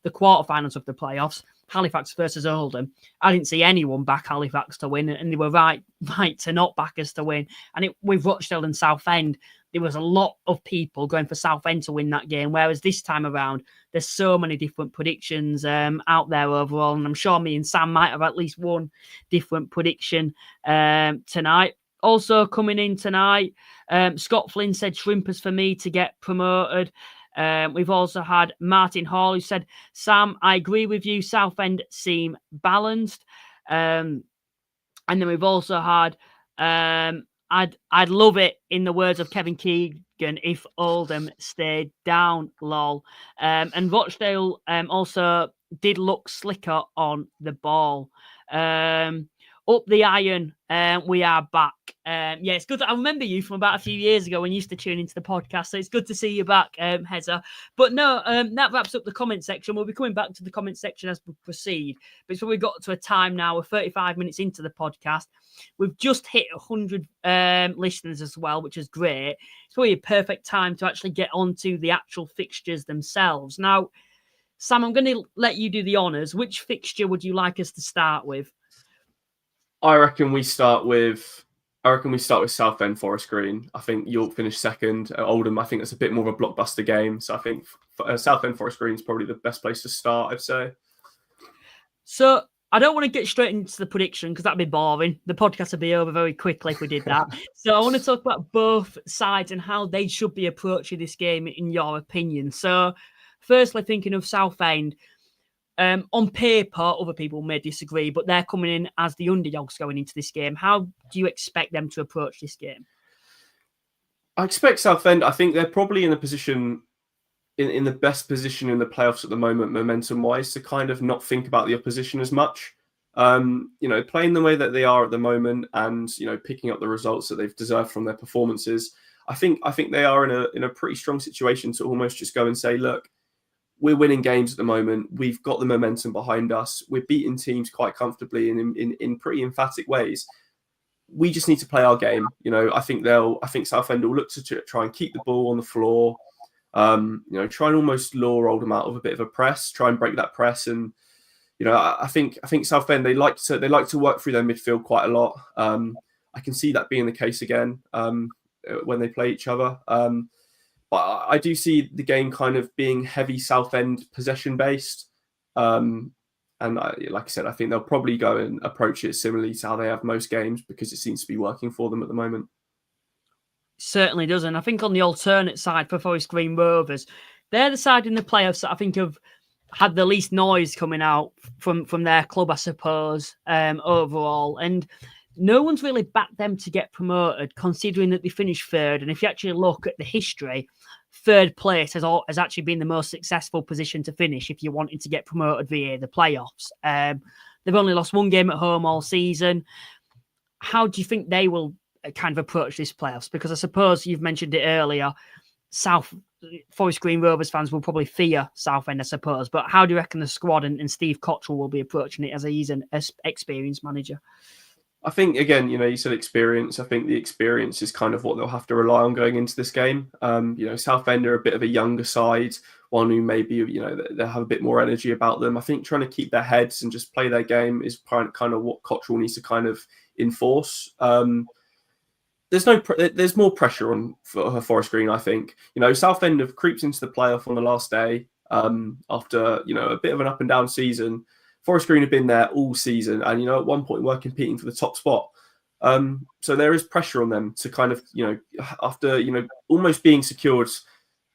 quarterfinals of the playoffs, Halifax versus Oldham, I didn't see anyone back Halifax to win, and they were right to not back us to win. And with Rochdale and Southend, there was a lot of people going for Southend to win that game, whereas this time around, there's so many different predictions out there overall, and I'm sure me and Sam might have at least one different prediction tonight. Also coming in tonight, Scott Flynn said Shrimpers for me to get promoted. We've also had Martin Hall who said, Sam, I agree with you. Southend seem balanced. And then we've also had, I'd love it, in the words of Kevin Keegan, if Oldham stayed down, lol. And Rochdale also did look slicker on the ball. Up the iron, we are back. Yeah, it's good. I remember you from about a few years ago when you used to tune into the podcast, so it's good to see you back, Hezza. But no, that wraps up the comment section. We'll be coming back to the comment section as we proceed. But so we've got to a time now. We're 35 minutes into the podcast. We've just hit 100 listeners as well, which is great. It's probably a perfect time to actually get onto the actual fixtures themselves. Now, Sam, I'm going to let you do the honours. Which fixture would you like us to start with? I reckon we start with Southend Forest Green. I think York finished second. Oldham, I think that's a bit more of a blockbuster game. So I think Southend Forest Green is probably the best place to start, I'd say. So I don't want to get straight into the prediction because that'd be boring. The podcast would be over very quickly if we did that. So I want to talk about both sides and how they should be approaching this game, in your opinion. So firstly, thinking of Southend, on paper, other people may disagree, but they're coming in as the underdogs going into this game. How do you expect them to approach this game? I expect Southend, I think they're probably in a position, in the best position in the playoffs at the moment, momentum-wise, to kind of not think about the opposition as much. Playing the way that they are at the moment and, picking up the results that they've deserved from their performances, I think they are in a pretty strong situation to almost just go and say, look, we're winning games at the moment. We've got the momentum behind us. We're beating teams quite comfortably in pretty emphatic ways. We just need to play our game. I think Southend will look to try and keep the ball on the floor. Try and almost lure Oldham out of a bit of a press. Try and break that press. And I think Southend, they like to work through their midfield quite a lot. I can see that being the case again when they play each other. But I do see the game kind of being heavy Southend possession based. And like I said, I think they'll probably go and approach it similarly to how they have most games because it seems to be working for them at the moment. Certainly doesn't. I think on the alternate side for Forest Green Rovers, they're the side in the playoffs that I think have had the least noise coming out from their club, I suppose, overall. And no one's really backed them to get promoted, considering that they finished third. And if you actually look at the history, third place has actually been the most successful position to finish if you're wanting to get promoted via the playoffs. They've only lost one game at home all season. How do you think they will kind of approach this playoffs? Because I suppose you've mentioned it earlier, Forest Green Rovers fans will probably fear Southend, I suppose. But how do you reckon the squad and Steve Cottrell will be approaching it, as he's an experienced manager? I think, again, you said experience. I think the experience is kind of what they'll have to rely on going into this game. Southend are a bit of a younger side, one who maybe, they have a bit more energy about them. I think trying to keep their heads and just play their game is kind of what Cottrell needs to kind of enforce. There's more pressure on for Forest Green, I think. Southend have creeped into the playoff on the last day after, a bit of an up and down season. Forest Green have been there all season and, at one point were competing for the top spot. So there is pressure on them to kind of, after, almost being secured,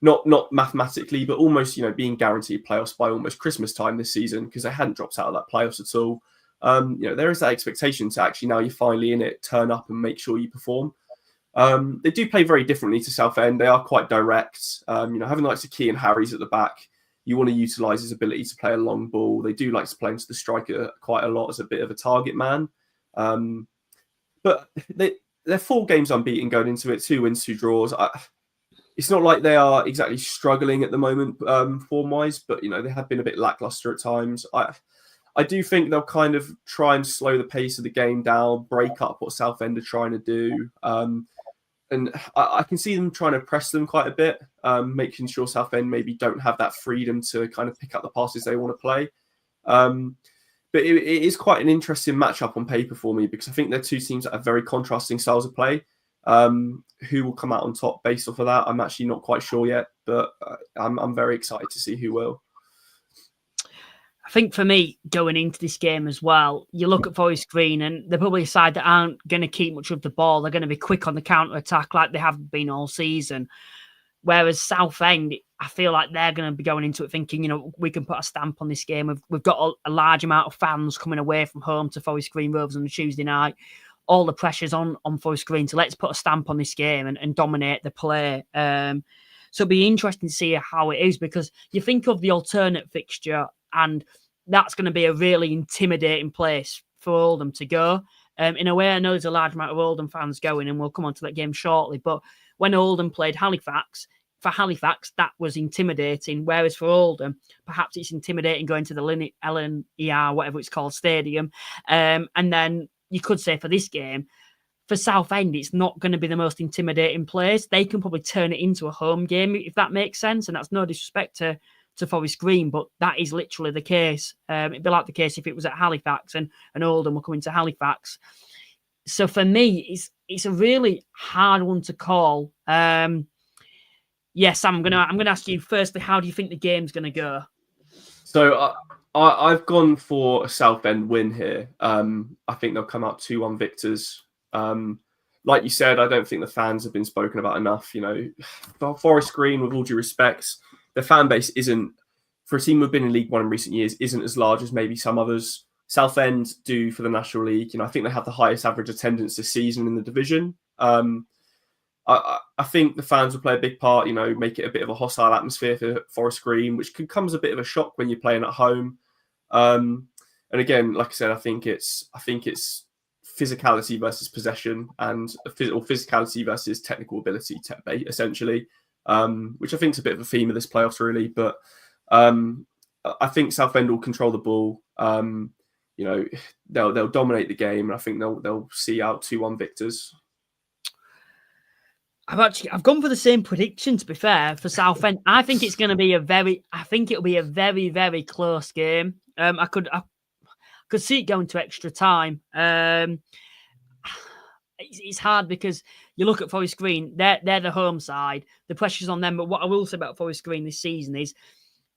not mathematically, but almost, being guaranteed playoffs by almost Christmas time this season because they hadn't dropped out of that playoffs at all. There is that expectation to actually, now you're finally in it, turn up and make sure you perform. They do play very differently to Southend. They are quite direct. Having the likes of Key and Harry's at the back, you want to utilise his ability to play a long ball. They do like to play into the striker quite a lot as a bit of a target man. But they're 4 games unbeaten going into it, 2 wins, 2 draws. It's not like they are exactly struggling at the moment form-wise, but, they have been a bit lacklustre at times. I do think they'll kind of try and slow the pace of the game down, break up what Southend are trying to do. And I can see them trying to press them quite a bit, making sure Southend maybe don't have that freedom to kind of pick up the passes they want to play. But it is quite an interesting matchup on paper for me, because I think they're two teams that have very contrasting styles of play. Who will come out on top based off of that, I'm actually not quite sure yet, but I'm very excited to see who will. I think for me, going into this game as well, you look at Forest Green and they're probably a side that aren't going to keep much of the ball. They're going to be quick on the counter-attack like they have been all season. Whereas Southend, I feel like they're going to be going into it thinking, we can put a stamp on this game. We've got a large amount of fans coming away from home to Forest Green Rovers on a Tuesday night. All the pressure's on Forest Green, so let's put a stamp on this game and dominate the play. So it'll be interesting to see how it is, because you think of the alternate fixture, and that's going to be a really intimidating place for Oldham to go. In a way, I know there's a large amount of Oldham fans going, and we'll come on to that game shortly. But when Oldham played Halifax, for Halifax, that was intimidating. Whereas for Oldham, perhaps it's intimidating going to the LNER, whatever it's called, stadium. And then you could say for this game, for Southend, it's not going to be the most intimidating place. They can probably turn it into a home game, if that makes sense. And that's no disrespect to Forest Green, but that is literally the case. It'd be like the case if it was at Halifax and Oldham were coming to Halifax. So for me, it's a really hard one to call. Yes, Sam, I'm gonna ask you firstly, how do you think the game's going to go? So I've gone for a Southend win here. I think they'll come out 2-1 victors. Like you said, I don't think the fans have been spoken about enough. Forest Green, with all due respects, their fan base isn't, for a team who've been in League One in recent years, isn't as large as maybe some others. Southend do for the National League. I think they have the highest average attendance this season in the division. I think the fans will play a big part, make it a bit of a hostile atmosphere for Forest Green, which can come as a bit of a shock when you're playing at home. And again, like I said, I think it's physicality versus possession, or physicality versus technical ability, essentially, which I think is a bit of a theme of this playoffs, really. But I think Southend will control the ball. They'll dominate the game, and I think they'll see out 2-1 victors. I've gone for the same prediction, to be fair, for Southend. I think it'll be a very, very close game. I could see it going to extra time. It's hard because you look at Forest Green, they're the home side. The pressure's on them. But what I will say about Forest Green this season is,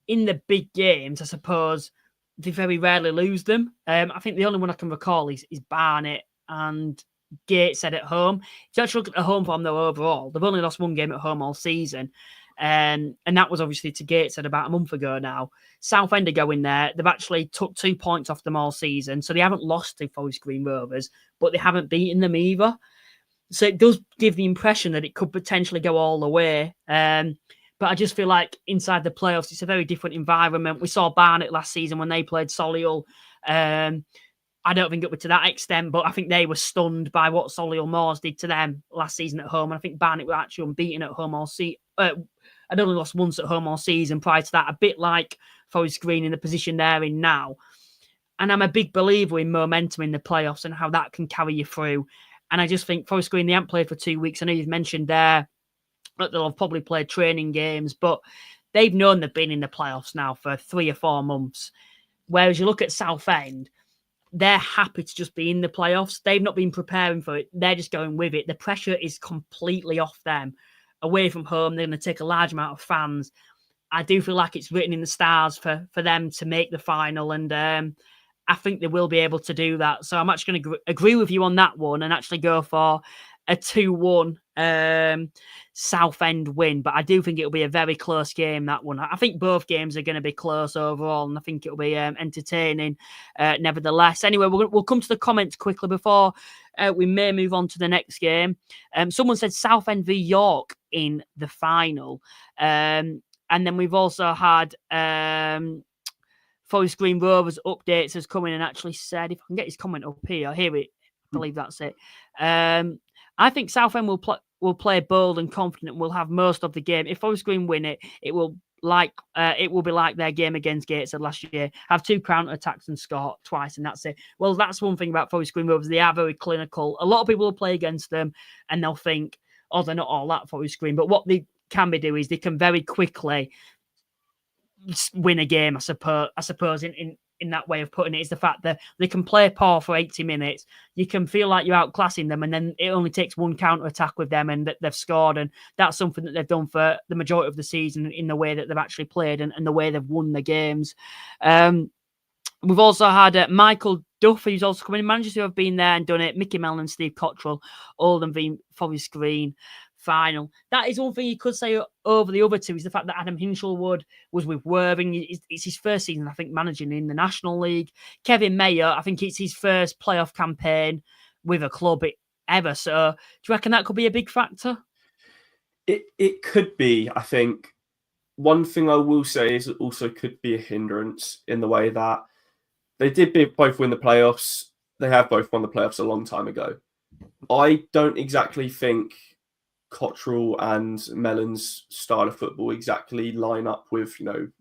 in the big games, I suppose, they very rarely lose them. I think the only one I can recall is Barnet and Gateshead at home. If you actually look at the home form, though, overall, they've only lost one game at home all season. And that was obviously to Gateshead about a month ago now. Southend are going there. They've actually took 2 points off them all season. So they haven't lost to Forest Green Rovers, but they haven't beaten them either. So it does give the impression that it could potentially go all the way. But I just feel like inside the playoffs, it's a very different environment. We saw Barnet last season when they played Solihull. I don't think it was to that extent, but I think they were stunned by what Solihull Moors did to them last season at home. And I think Barnet were actually unbeaten at home all season. I'd only lost once at home all season prior to that, a bit like Forest Green in the position they're in now. And I'm a big believer in momentum in the playoffs and how that can carry you through. And I just think Forest Green, they haven't played for 2 weeks. I know you've mentioned there that they'll have probably played training games, but they've known they've been in the playoffs now for 3 or 4 months. Whereas you look at Southend, they're happy to just be in the playoffs. They've not been preparing for it. They're just going with it. The pressure is completely off them. Away from home, they're going to take a large amount of fans. I do feel like it's written in the stars for them to make the final, and I think they will be able to do that. So I'm actually going to agree with you on that one and actually go for a 2-1 Southend win. But I do think it'll be a very close game, that one. I think both games are going to be close overall, and I think it'll be entertaining nevertheless. Anyway, we'll come to the comments quickly before we may move on to the next game. Someone said Southend v York in the final. And then we've also had Forest Green Rovers updates has come in and actually said, if I can get his comment up here, I believe that's it. I think Southend will play bold and confident and will have most of the game. If Forest Green win it, it will be like their game against Gateshead last year. Have 2 counter attacks and score twice, and that's it. Well, that's one thing about Forest Green Rovers. They are very clinical. A lot of people will play against them and they'll think, oh, they're not all that Forest Green. But what they can be doing is they can very quickly win a game, I suppose, in in that way of putting it, is the fact that they can play poor for 80 minutes. You can feel like you're outclassing them, and then it only takes one counter-attack with them and that they've scored. And that's something that they've done for the majority of the season in the way that they've actually played and the way they've won the games. We've also had Michael Duff, who's also coming in. Managers who have been there and done it. Mickey Mellon and Steve Cottrell, Oldham v Forest Green final. That is one thing you could say over the other two, is the fact that Adam Hinshelwood was with Worthing. It's his first season, I think, managing in the National League. Kevin Mayer, I think it's his first playoff campaign with a club ever. So do you reckon that could be a big factor? It could be, I think. One thing I will say is it also could be a hindrance in the way that they did both win the playoffs. They have both won the playoffs a long time ago. I don't exactly think Cottrell and Mellon's style of football exactly line up with,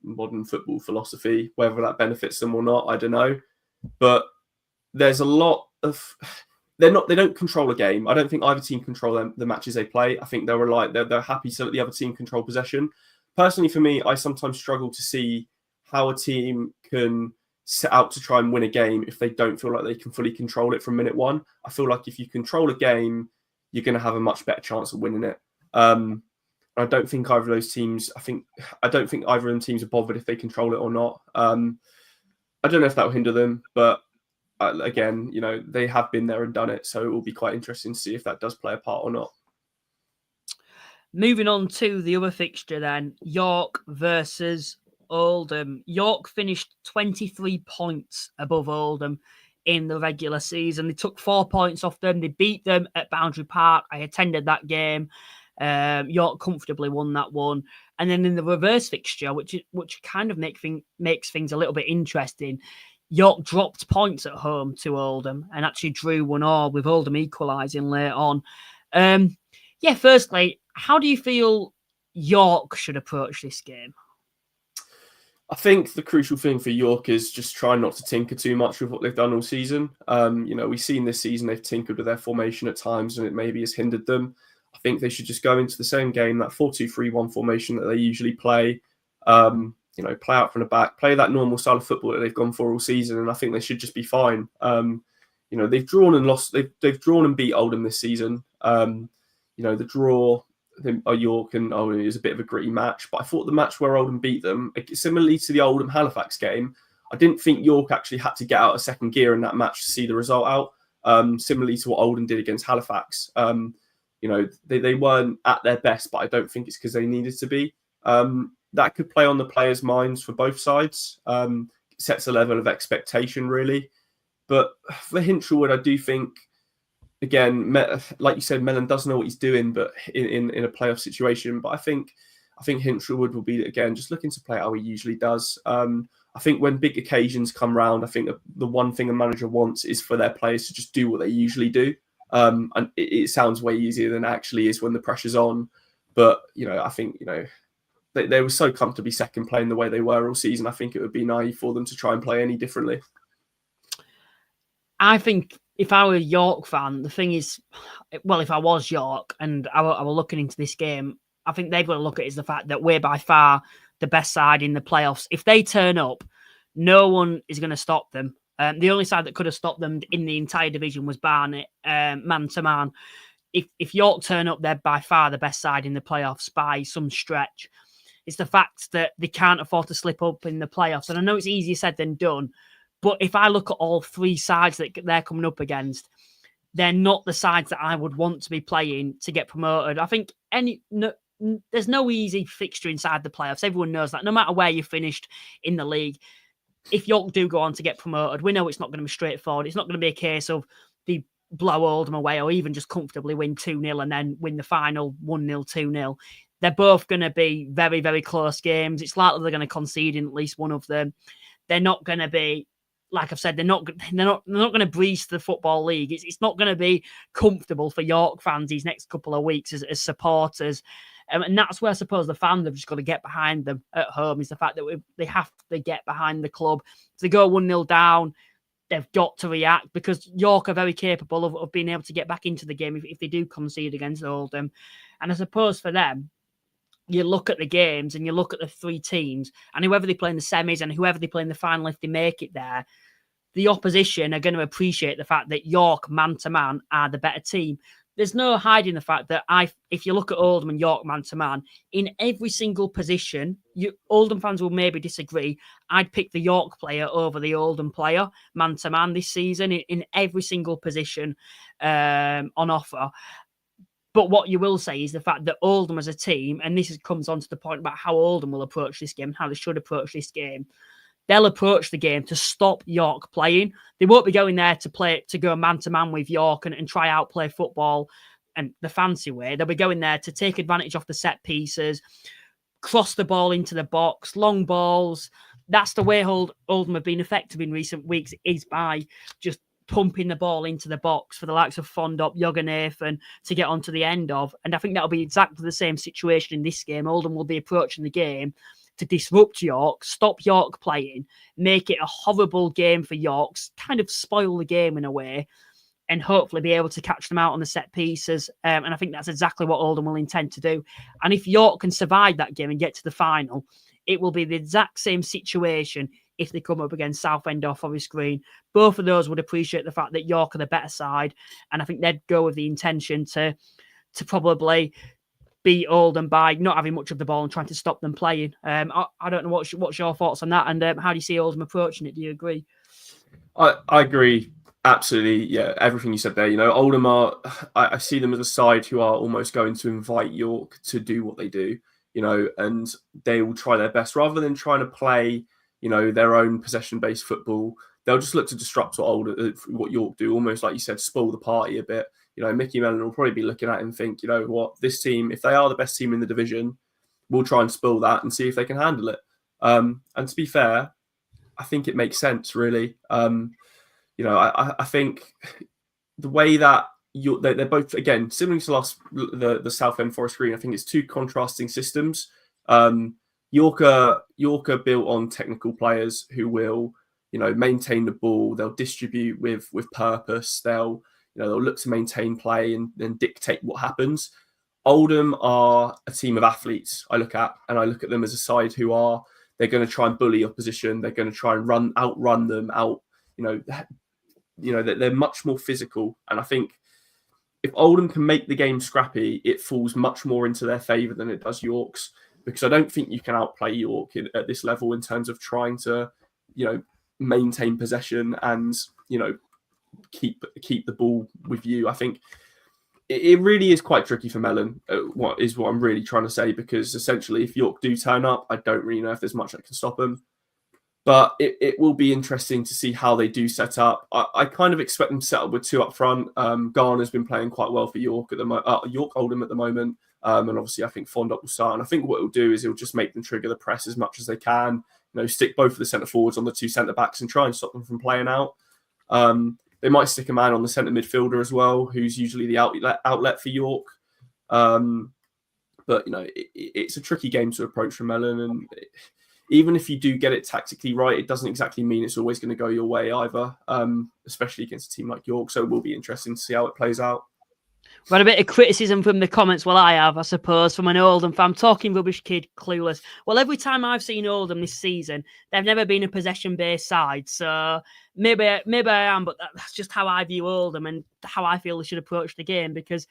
modern football philosophy. Whether that benefits them or not, I don't know. But there's a lot of they don't control a game. I don't think either team control the matches they play. I think they're happy to let the other team control possession. Personally, for me, I sometimes struggle to see how a team can set out to try and win a game if they don't feel like they can fully control it from minute one. I feel like if you control a game, you're going to have a much better chance of winning it. I don't think either of those teams. I don't think either of them teams are bothered if they control it or not. I don't know if that will hinder them, but again, they have been there and done it, so it will be quite interesting to see if that does play a part or not. Moving on to the other fixture then, York versus Oldham. York finished 23 points above Oldham in the regular season. They took 4 points off them. They beat them at Boundary Park. I attended that game. York comfortably won that one. And then in the reverse fixture, which kind of makes things a little bit interesting, York dropped points at home to Oldham and actually drew 1-1 with Oldham equalising late on. Firstly, how do you feel York should approach this game? I think the crucial thing for York is just try not to tinker too much with what they've done all season. We've seen this season they've tinkered with their formation at times and it maybe has hindered them. I think they should just go into the same game, that 4-2-3-1 formation that they usually play. Play out from the back, play that normal style of football that they've gone for all season, and I think they should just be fine. They've drawn and lost. They've drawn and beat Oldham this season. The draw, York and Oldham is a bit of a gritty match, but I thought the match where Oldham beat them, similarly to the Oldham Halifax game, I didn't think York actually had to get out a second gear in that match to see the result out. Similarly to what Oldham did against Halifax. They weren't at their best, but I don't think it's because they needed to be. That could play on the players' minds for both sides. Sets a level of expectation, really. But for Hinshelwood, I do think, again, like you said, Mellon does know what he's doing, but in a playoff situation. But I think Hinshelwood will be, again, just looking to play how he usually does. I think when big occasions come round, I think the one thing a manager wants is for their players to just do what they usually do. And it sounds way easier than it actually is when the pressure's on. But, I think, they were so comfortably second playing the way they were all season. I think it would be naive for them to try and play any differently. I think if I were a York fan, the thing is, well, if I was York and I were looking into this game, I think they've got to look at it as the fact that we're by far the best side in the playoffs. If they turn up, no one is going to stop them. The only side that could have stopped them in the entire division was Barnet, man to man. If York turn up, they're by far the best side in the playoffs by some stretch. It's the fact that they can't afford to slip up in the playoffs. And I know it's easier said than done, but if I look at all three sides that they're coming up against, they're not the sides that I would want to be playing to get promoted. I think there's no easy fixture inside the playoffs. Everyone knows that. No matter where you finished in the league, if York do go on to get promoted, we know it's not going to be straightforward. It's not going to be a case of they blow Oldham away or even just comfortably win 2-0 and then win the final 1-0, 2-0. They're both going to be very, very close games. It's likely they're going to concede in at least one of them. They're not going to be, like I've said, they're not going to breeze the Football League. It's not going to be comfortable for York fans these next couple of weeks as supporters. And that's where I suppose the fans have just got to get behind them at home, is the fact that they have to get behind the club. If they go 1-0 down, they've got to react, because York are very capable of being able to get back into the game if they do concede against Oldham. And I suppose for them, you look at the games and you look at the three teams and whoever they play in the semis and whoever they play in the final, if they make it there, the opposition are going to appreciate the fact that York, man-to-man, are the better team. There's no hiding the fact that if you look at Oldham and York man-to-man, in every single position, Oldham fans will maybe disagree, I'd pick the York player over the Oldham player, man-to-man this season, in every single position on offer. But what you will say is the fact that Oldham as a team, and this comes on to the point about how Oldham will approach this game and how they should approach this game, they'll approach the game to stop York playing. They won't be going there to go man-to-man with York and try out play football and the fancy way. They'll be going there to take advantage of the set pieces, cross the ball into the box, long balls. That's the way Oldham have been effective in recent weeks, is by just pumping the ball into the box for the likes of Fondop, Yoganathan to get onto the end of. And I think that'll be exactly the same situation in this game. Oldham will be approaching the game to disrupt York, stop York playing, make it a horrible game for York, kind of spoil the game in a way, and hopefully be able to catch them out on the set pieces. And I think that's exactly what Oldham will intend to do. And if York can survive that game and get to the final, it will be the exact same situation if they come up against Southend or Forest Green. Both of those would appreciate the fact that York are the better side, and I think they'd go with the intention to probably beat Oldham by not having much of the ball and trying to stop them playing. I don't know what's your thoughts on that, and how do you see Oldham approaching it? Do you agree? I agree absolutely. Yeah, everything you said there. Oldham I see them as a side who are almost going to invite York to do what they do. And they will try their best rather than trying to play their own possession-based football. They'll just look to disrupt what York do, almost like you said, spoil the party a bit. Mickey Mellon will probably be looking at it and think, this team, if they are the best team in the division, we'll try and spoil that and see if they can handle it. And to be fair, I think it makes sense, really. I think the way that they're both, again, similar to the Southend Forest Green, I think it's two contrasting systems. York are built on technical players who will, maintain the ball. They'll distribute with purpose. They'll look to maintain play and dictate what happens. Oldham are a team of athletes. I look at them as a side they're going to try and bully opposition. They're going to try and outrun them out. They're much more physical. And I think if Oldham can make the game scrappy, it falls much more into their favour than it does York's, because I don't think you can outplay York at this level in terms of trying to, maintain possession and, keep the ball with you. I think it really is quite tricky for Mellon, what I'm really trying to say, because essentially if York do turn up, I don't really know if there's much that can stop them. But it will be interesting to see how they do set up. I kind of expect them to set up with two up front. Garner's been playing quite well for York York Oldham at the moment. And obviously I think Fondop will start. And I think what he'll do is he'll just make them trigger the press as much as they can. Stick both of the centre forwards on the two centre backs and try and stop them from playing out. They might stick a man on the centre midfielder as well, who's usually the outlet for York. But it's a tricky game to approach from Mellon, and even if you do get it tactically right, it doesn't exactly mean it's always going to go your way either, especially against a team like York. So it will be interesting to see how it plays out. We had a bit of criticism from the comments. Well, I have, I suppose, from an Oldham fan. Talking rubbish kid, clueless. Well, every time I've seen Oldham this season, they've never been a possession-based side. So maybe I am, but that's just how I view Oldham and how I feel they should approach the game. Because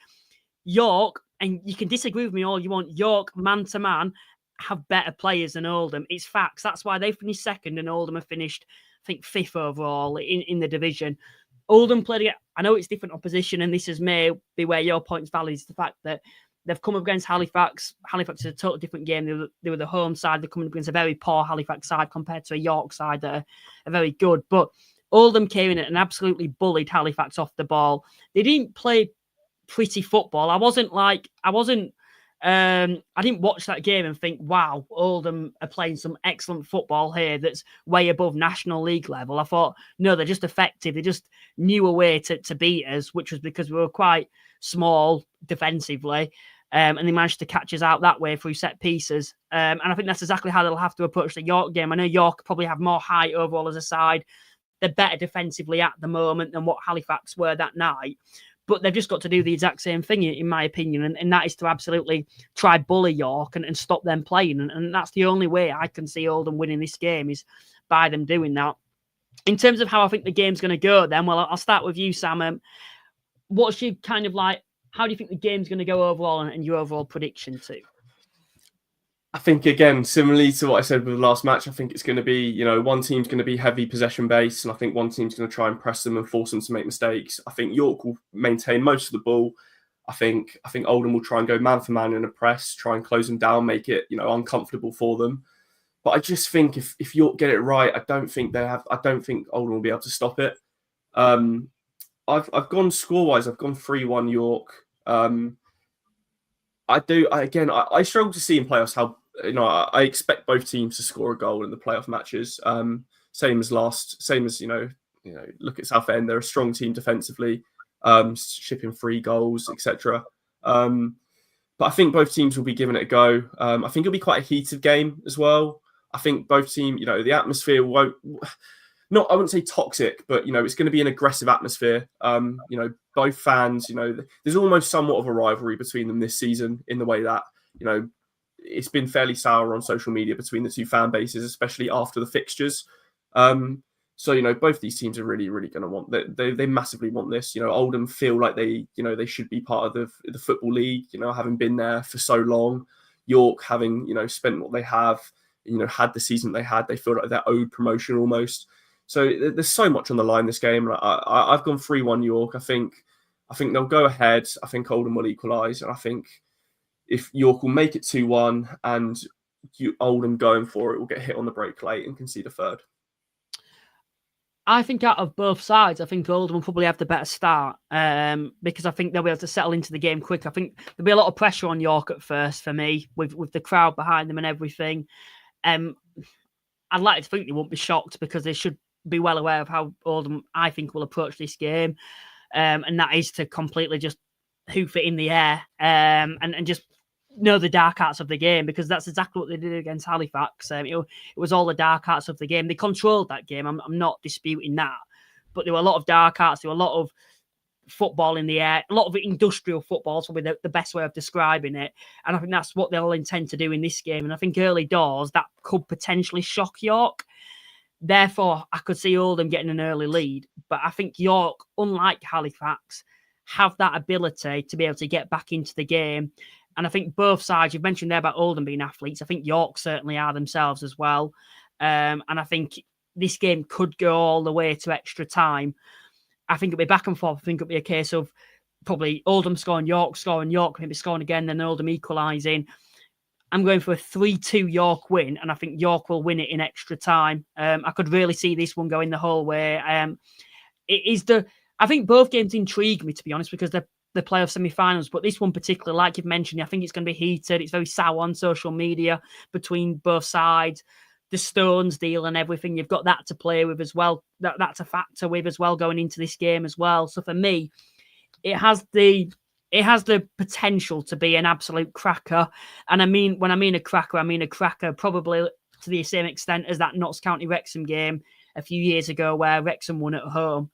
York, and you can disagree with me all you want, York, man-to-man, have better players than Oldham. It's facts. That's why they finished second and Oldham have finished, I think, fifth overall in the division. Oldham played, I know it's different opposition, and this is may be where your point's valid, is the fact that they've come up against Halifax. Halifax is a totally different game. They were the home side. They're coming up against a very poor Halifax side compared to a York side that are very good. But Oldham came in and absolutely bullied Halifax off the ball. They didn't play pretty football. I didn't watch that game and think, wow, Oldham are playing some excellent football here that's way above National League level. I thought, no, they're just effective. They just knew a way to beat us, which was because we were quite small defensively. And they managed to catch us out that way through set pieces. And I think that's exactly how they'll have to approach the York game. I know York probably have more height overall as a side. They're better defensively at the moment than what Halifax were that night. but they've just got to do the exact same thing, in my opinion, and that is to absolutely try bully York and stop them playing, and that's the only way I can see Oldham winning this game is by them doing that. In terms of how I think the game's going to go, then, well, I'll start with you, Sam. What's your kind of like, how do you think the game's going to go overall, and your overall prediction too? I think, again, similarly to what I said with the last match, I think it's going to be, one team's going to be heavy possession based, and I think one team's going to try and press them and force them to make mistakes. I think York will maintain most of the ball. I think Oldham will try and go man for man in a press, try and close them down, make it, uncomfortable for them. But I just think if York get it right, I don't think Oldham will be able to stop it. I've gone score-wise, I've gone 3-1 York. I struggle to see in playoffs how, I expect both teams to score a goal in the playoff matches. Same as, look at Southend, they're a strong team defensively, shipping 3 goals, etc. But I think both teams will be giving it a go. I think it'll be quite a heated game as well. I think both teams, the atmosphere won't, I wouldn't say toxic, but, it's going to be an aggressive atmosphere. Both fans, there's almost somewhat of a rivalry between them this season in the way that, it's been fairly sour on social media between the two fan bases, especially after the fixtures. So, both these teams are really, really going to want that. They massively want this. Oldham feel like they should be part of the Football League, having been there for so long. York having, spent what they have, had the season they had, they feel like they're owed promotion almost. So there's so much on the line this game. I've gone 3-1 York. I think they'll go ahead. I think Oldham will equalise. And I think if York will make it 2-1 and Oldham going for it will get hit on the break late and concede a third. I think out of both sides, I think Oldham will probably have the better start because I think they'll be able to settle into the game quick. I think there'll be a lot of pressure on York at first for me with the crowd behind them and everything. I'd like to think they won't be shocked because they should be well aware of how Oldham, I think, will approach this game. And that is to completely just hoof it in the air and just know the dark arts of the game, because that's exactly what they did against Halifax. It was all the dark arts of the game. They controlled that game. I'm not disputing that. But there were a lot of dark arts. There were a lot of football in the air, a lot of industrial football, so with the best way of describing it. And I think that's what they'll intend to do in this game. And I think early doors, that could potentially shock York. Therefore, I could see Oldham getting an early lead. But I think York, unlike Halifax, have that ability to be able to get back into the game. And I think both sides, you've mentioned there about Oldham being athletes. I think York certainly are themselves as well. And I think this game could go all the way to extra time. I think it'll be back and forth. I think it'll be a case of probably Oldham scoring, York maybe scoring again, then Oldham equalising. I'm going for a 3-2 York win, and I think York will win it in extra time. I could really see this one going the whole way. I think both games intrigue me, to be honest, because they're the playoff semi-finals, but this one particularly, like you've mentioned, I think it's going to be heated. It's very sour on social media between both sides. The Stones deal and everything, you've got that to play with as well. That's a factor with as well going into this game as well. So for me, it has the potential to be an absolute cracker. And when I mean a cracker probably to the same extent as that Notts County Wrexham game a few years ago where Wrexham won at home.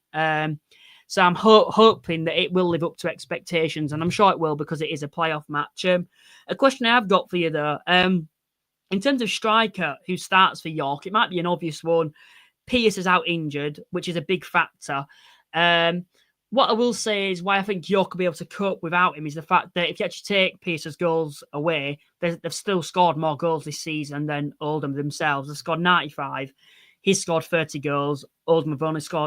So I'm hoping that it will live up to expectations, and I'm sure it will because it is a playoff match. A question I have got for you though, in terms of striker who starts for York, it might be an obvious one. Pearce is out injured, which is a big factor. What I will say is why I think York will be able to cope without him is the fact that if you actually take Pearce's goals away, they've still scored more goals this season than Oldham themselves. They've scored 95. He's scored 30 goals. Oldham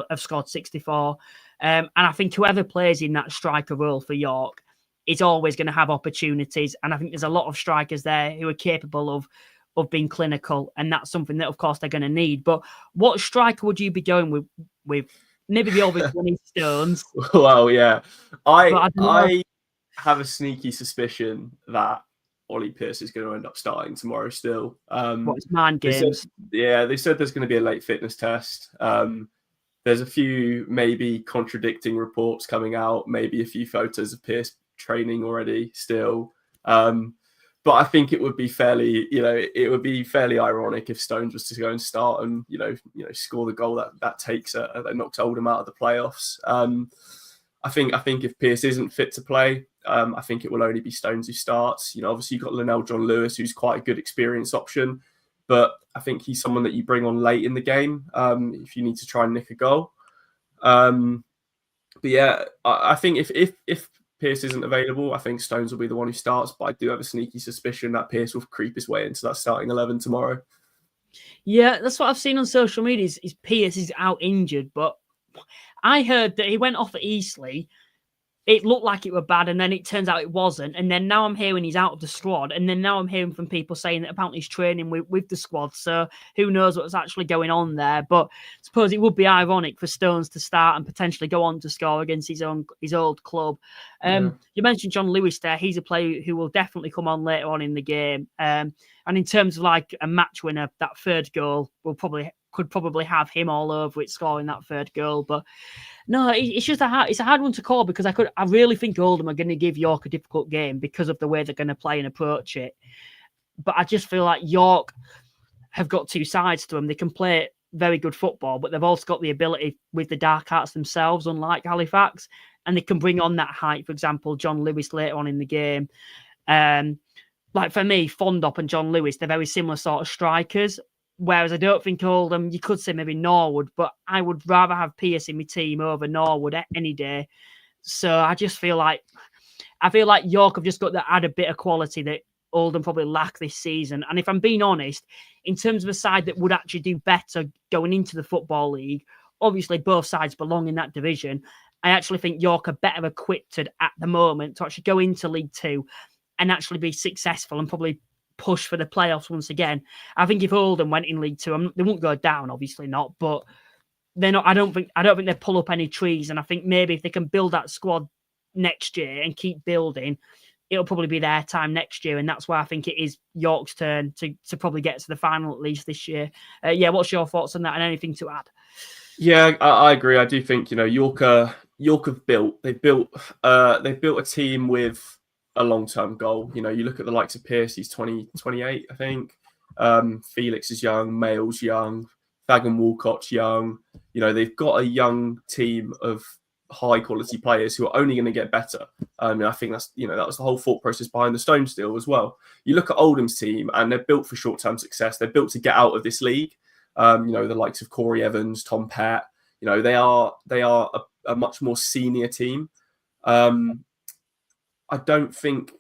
have scored 64. And I think whoever plays in that striker role for York is always going to have opportunities. And I think there's a lot of strikers there who are capable of being clinical. And that's something that, of course, they're going to need. But what striker would you be going with? Maybe the obvious one is Stones. Well, yeah. I have a sneaky suspicion that Ollie Pearce is going to end up starting tomorrow still. It's mind games? They said there's going to be a late fitness test. There's a few maybe contradicting reports coming out, maybe a few photos of Pearce training already still. But I think it would be fairly ironic if Stones was to go and start and score the goal that takes that knocks Oldham out of the playoffs. I think if Pearce isn't fit to play, I think it will only be Stones who starts. You know, obviously you've got Linnell John Lewis, who's quite a good experienced option, but I think he's someone that you bring on late in the game if you need to try and nick a goal. But yeah, I think if Pearce isn't available, I think Stones will be the one who starts. But I do have a sneaky suspicion that Pearce will creep his way into that starting 11 tomorrow. Yeah, that's what I've seen on social media. Is Pearce is out injured, but I heard that he went off at Eastleigh. It looked like it were bad, and then it turns out it wasn't. And then now I'm hearing he's out of the squad. And then now I'm hearing from people saying that apparently he's training with the squad. So who knows what's actually going on there. But I suppose it would be ironic for Stones to start and potentially go on to score against his old club. You mentioned John Lewis there. He's a player who will definitely come on later on in the game. And in terms of like a match winner, that third goal could probably have him all over it, scoring that third goal. But no, it's just a hard one to call, because I really think Oldham are going to give York a difficult game because of the way they're going to play and approach it. But I just feel like York have got two sides to them. They can play very good football, but they've also got the ability with the dark arts themselves, unlike Halifax, and they can bring on that height. For example, John Lewis later on in the game. Like for me, Fondop and John Lewis, they're very similar sort of strikers. Whereas I don't think Oldham, you could say maybe Norwood, but I would rather have Pearce in my team over Norwood any day. So I feel like York have just got to add a bit of quality that Oldham probably lack this season. And if I'm being honest, in terms of a side that would actually do better going into the Football League, obviously both sides belong in that division. I actually think York are better equipped at the moment to actually go into League Two and actually be successful and probably push for the playoffs once again. I think if Oldham went in League Two, they won't go down, obviously not, but they're not. I don't think they pull up any trees. And I think maybe if they can build that squad next year and keep building, it'll probably be their time next year. And that's why I think it is York's turn to probably get to the final at least this year. What's your thoughts on that, and anything to add? Yeah, I agree. I do think York have built a team with a long-term goal. You look at the likes of Pearce, he's 28, I think. Felix is young, Mayall's young, Fagan Walcott's young. They've got a young team of high-quality players who are only going to get better. And I think that was the whole thought process behind the Stones deal as well. You look at Oldham's team, and they're built for short-term success. They're built to get out of this league. The likes of Corey Evans, Tom Pett. They are a much more senior team. I don't think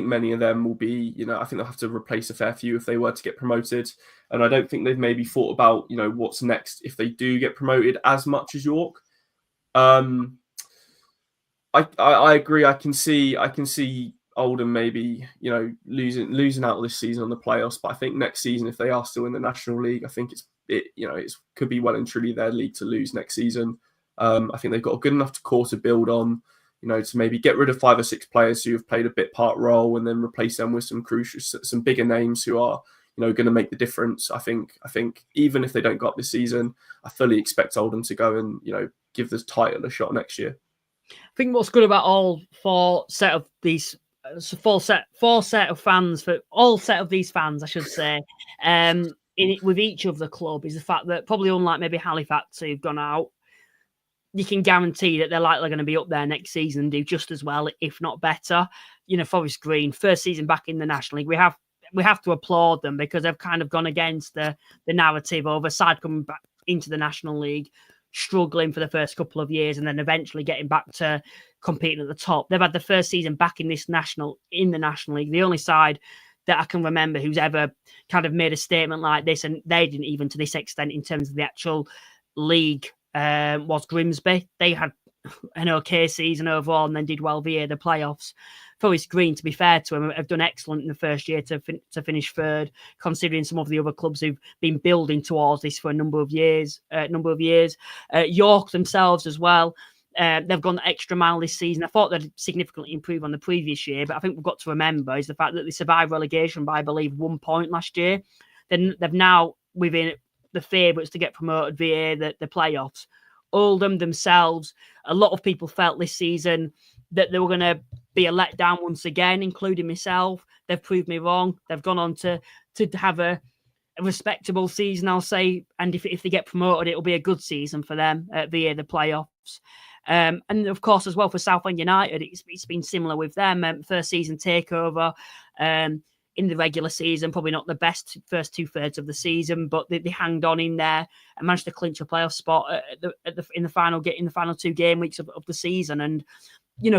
many of them will be, I think they'll have to replace a fair few if they were to get promoted. And I don't think they've maybe thought about, what's next if they do get promoted as much as York. I agree. I can see Oldham maybe, losing out this season on the playoffs. But I think next season, if they are still in the National League, I think it could be well and truly their league to lose next season. I think they've got a good enough core to build on. To maybe get rid of 5 or 6 players who have played a bit part role and then replace them with some bigger names who are, going to make the difference. I think even if they don't go up this season, I fully expect Oldham to go and, give the title a shot next year. I think what's good about all four set of these fans, I should say, with each of the club, is the fact that probably unlike maybe Halifax who've gone out, you can guarantee that they're likely going to be up there next season and do just as well, if not better. Forest Green, first season back in the National League, we have to applaud them because they've kind of gone against the narrative of a side coming back into the National League, struggling for the first couple of years, and then eventually getting back to competing at the top. They've had the first season back in the National League, the only side that I can remember who's ever kind of made a statement like this, and they didn't even to this extent in terms of the actual league. Was Grimsby. They had an okay season overall and then did well via the playoffs. Forest Green, to be fair to them, have done excellent in the first year to finish third, considering some of the other clubs who've been building towards this for a number of years. York themselves as well. They've gone the extra mile this season. I thought they'd significantly improve on the previous year, but I think we've got to remember is the fact that they survived relegation by, I believe, 1 point last year. Then they've now, within the favourites to get promoted via the playoffs. Oldham themselves, a lot of people felt this season that they were going to be a letdown once again, including myself. They've proved me wrong. They've gone on to have a respectable season, I'll say. And if they get promoted, it'll be a good season for them via the playoffs. And of course, as well for Southend United, it's been similar with them. First season takeover. In the regular season, probably not the best first 2/3 of the season, but they hanged on in there and managed to clinch a playoff spot in the final 2 game weeks of the season. And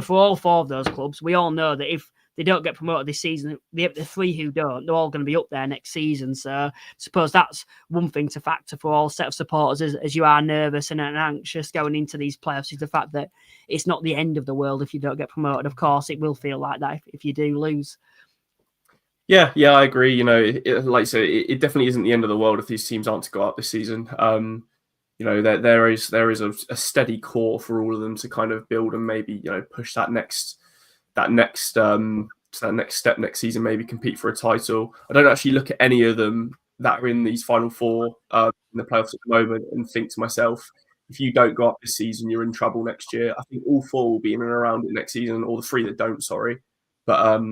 for all 4 of those clubs, we all know that if they don't get promoted this season, the 3 who don't, they're all going to be up there next season. So I suppose that's one thing to factor for all set of supporters as you are nervous and anxious going into these playoffs, is the fact that it's not the end of the world if you don't get promoted. Of course, it will feel like that if you do lose. Yeah, I agree. Like I say, it definitely isn't the end of the world if these teams aren't to go up this season. There is a steady core for all of them to kind of build and maybe push that next step next season, maybe compete for a title. I don't actually look at any of them that are in these final 4 in the playoffs at the moment and think to myself, if you don't go up this season, you're in trouble next year. I think all 4 will be in and around it next season, or the 3 that don't. Sorry, but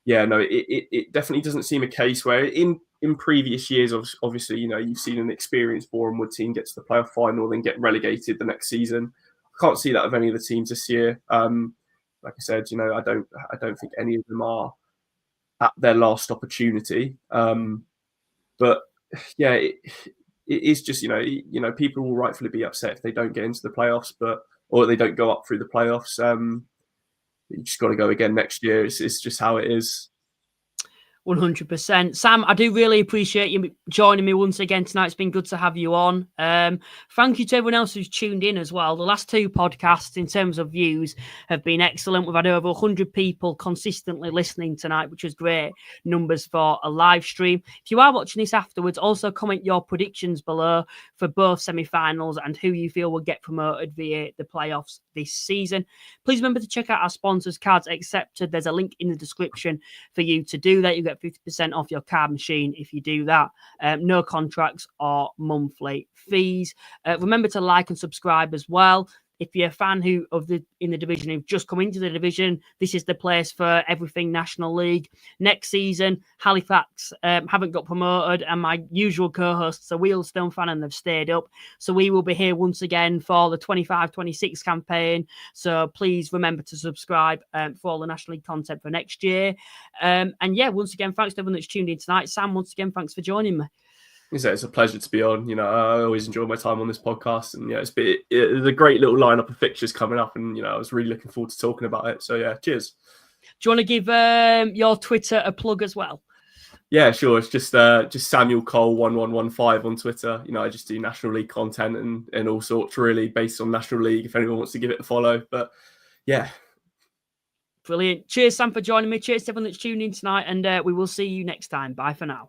it definitely doesn't seem a case where in previous years, obviously, you've seen an experienced Boreham Wood team get to the playoff final, then get relegated the next season. I can't see that of any of the teams this year. Like I said, I don't think any of them are at their last opportunity. But yeah, it is just people will rightfully be upset if they don't get into the playoffs, or they don't go up through the playoffs. You just got to go again next year. It's just how it is. 100%. Sam, I do really appreciate you joining me once again tonight. It's been good to have you on. Thank you to everyone else who's tuned in as well. The last 2 podcasts, in terms of views, have been excellent. We've had over 100 people consistently listening tonight, which is great numbers for a live stream. If you are watching this afterwards, also comment your predictions below for both semi-finals and who you feel will get promoted via the playoffs this season. Please remember to check out our sponsors, Cards Accepted. There's a link in the description for you to do that. You get 50% off your card machine if you do that. No contracts or monthly fees. Remember to like and subscribe as well. If you're a fan in the division who've just come into the division, this is the place for everything National League. Next season, Halifax haven't got promoted, and my usual co-hosts are Wheelstone fan and they've stayed up. So we will be here once again for the 25-26 campaign. So please remember to subscribe for all the National League content for next year. And yeah, once again, thanks to everyone that's tuned in tonight. Sam, once again, thanks for joining me. It's a pleasure to be on. I always enjoy my time on this podcast, and it's a great little lineup of fixtures coming up, and I was really looking forward to talking about it. So yeah, cheers. Do you want to give your Twitter a plug as well? Yeah, sure. It's just Samuel Cole 1115 on Twitter. I just do National League content and all sorts, really based on National League. If anyone wants to give it a follow, but yeah. Brilliant. Cheers, Sam, for joining me. Cheers to everyone that's tuned in tonight, and we will see you next time. Bye for now.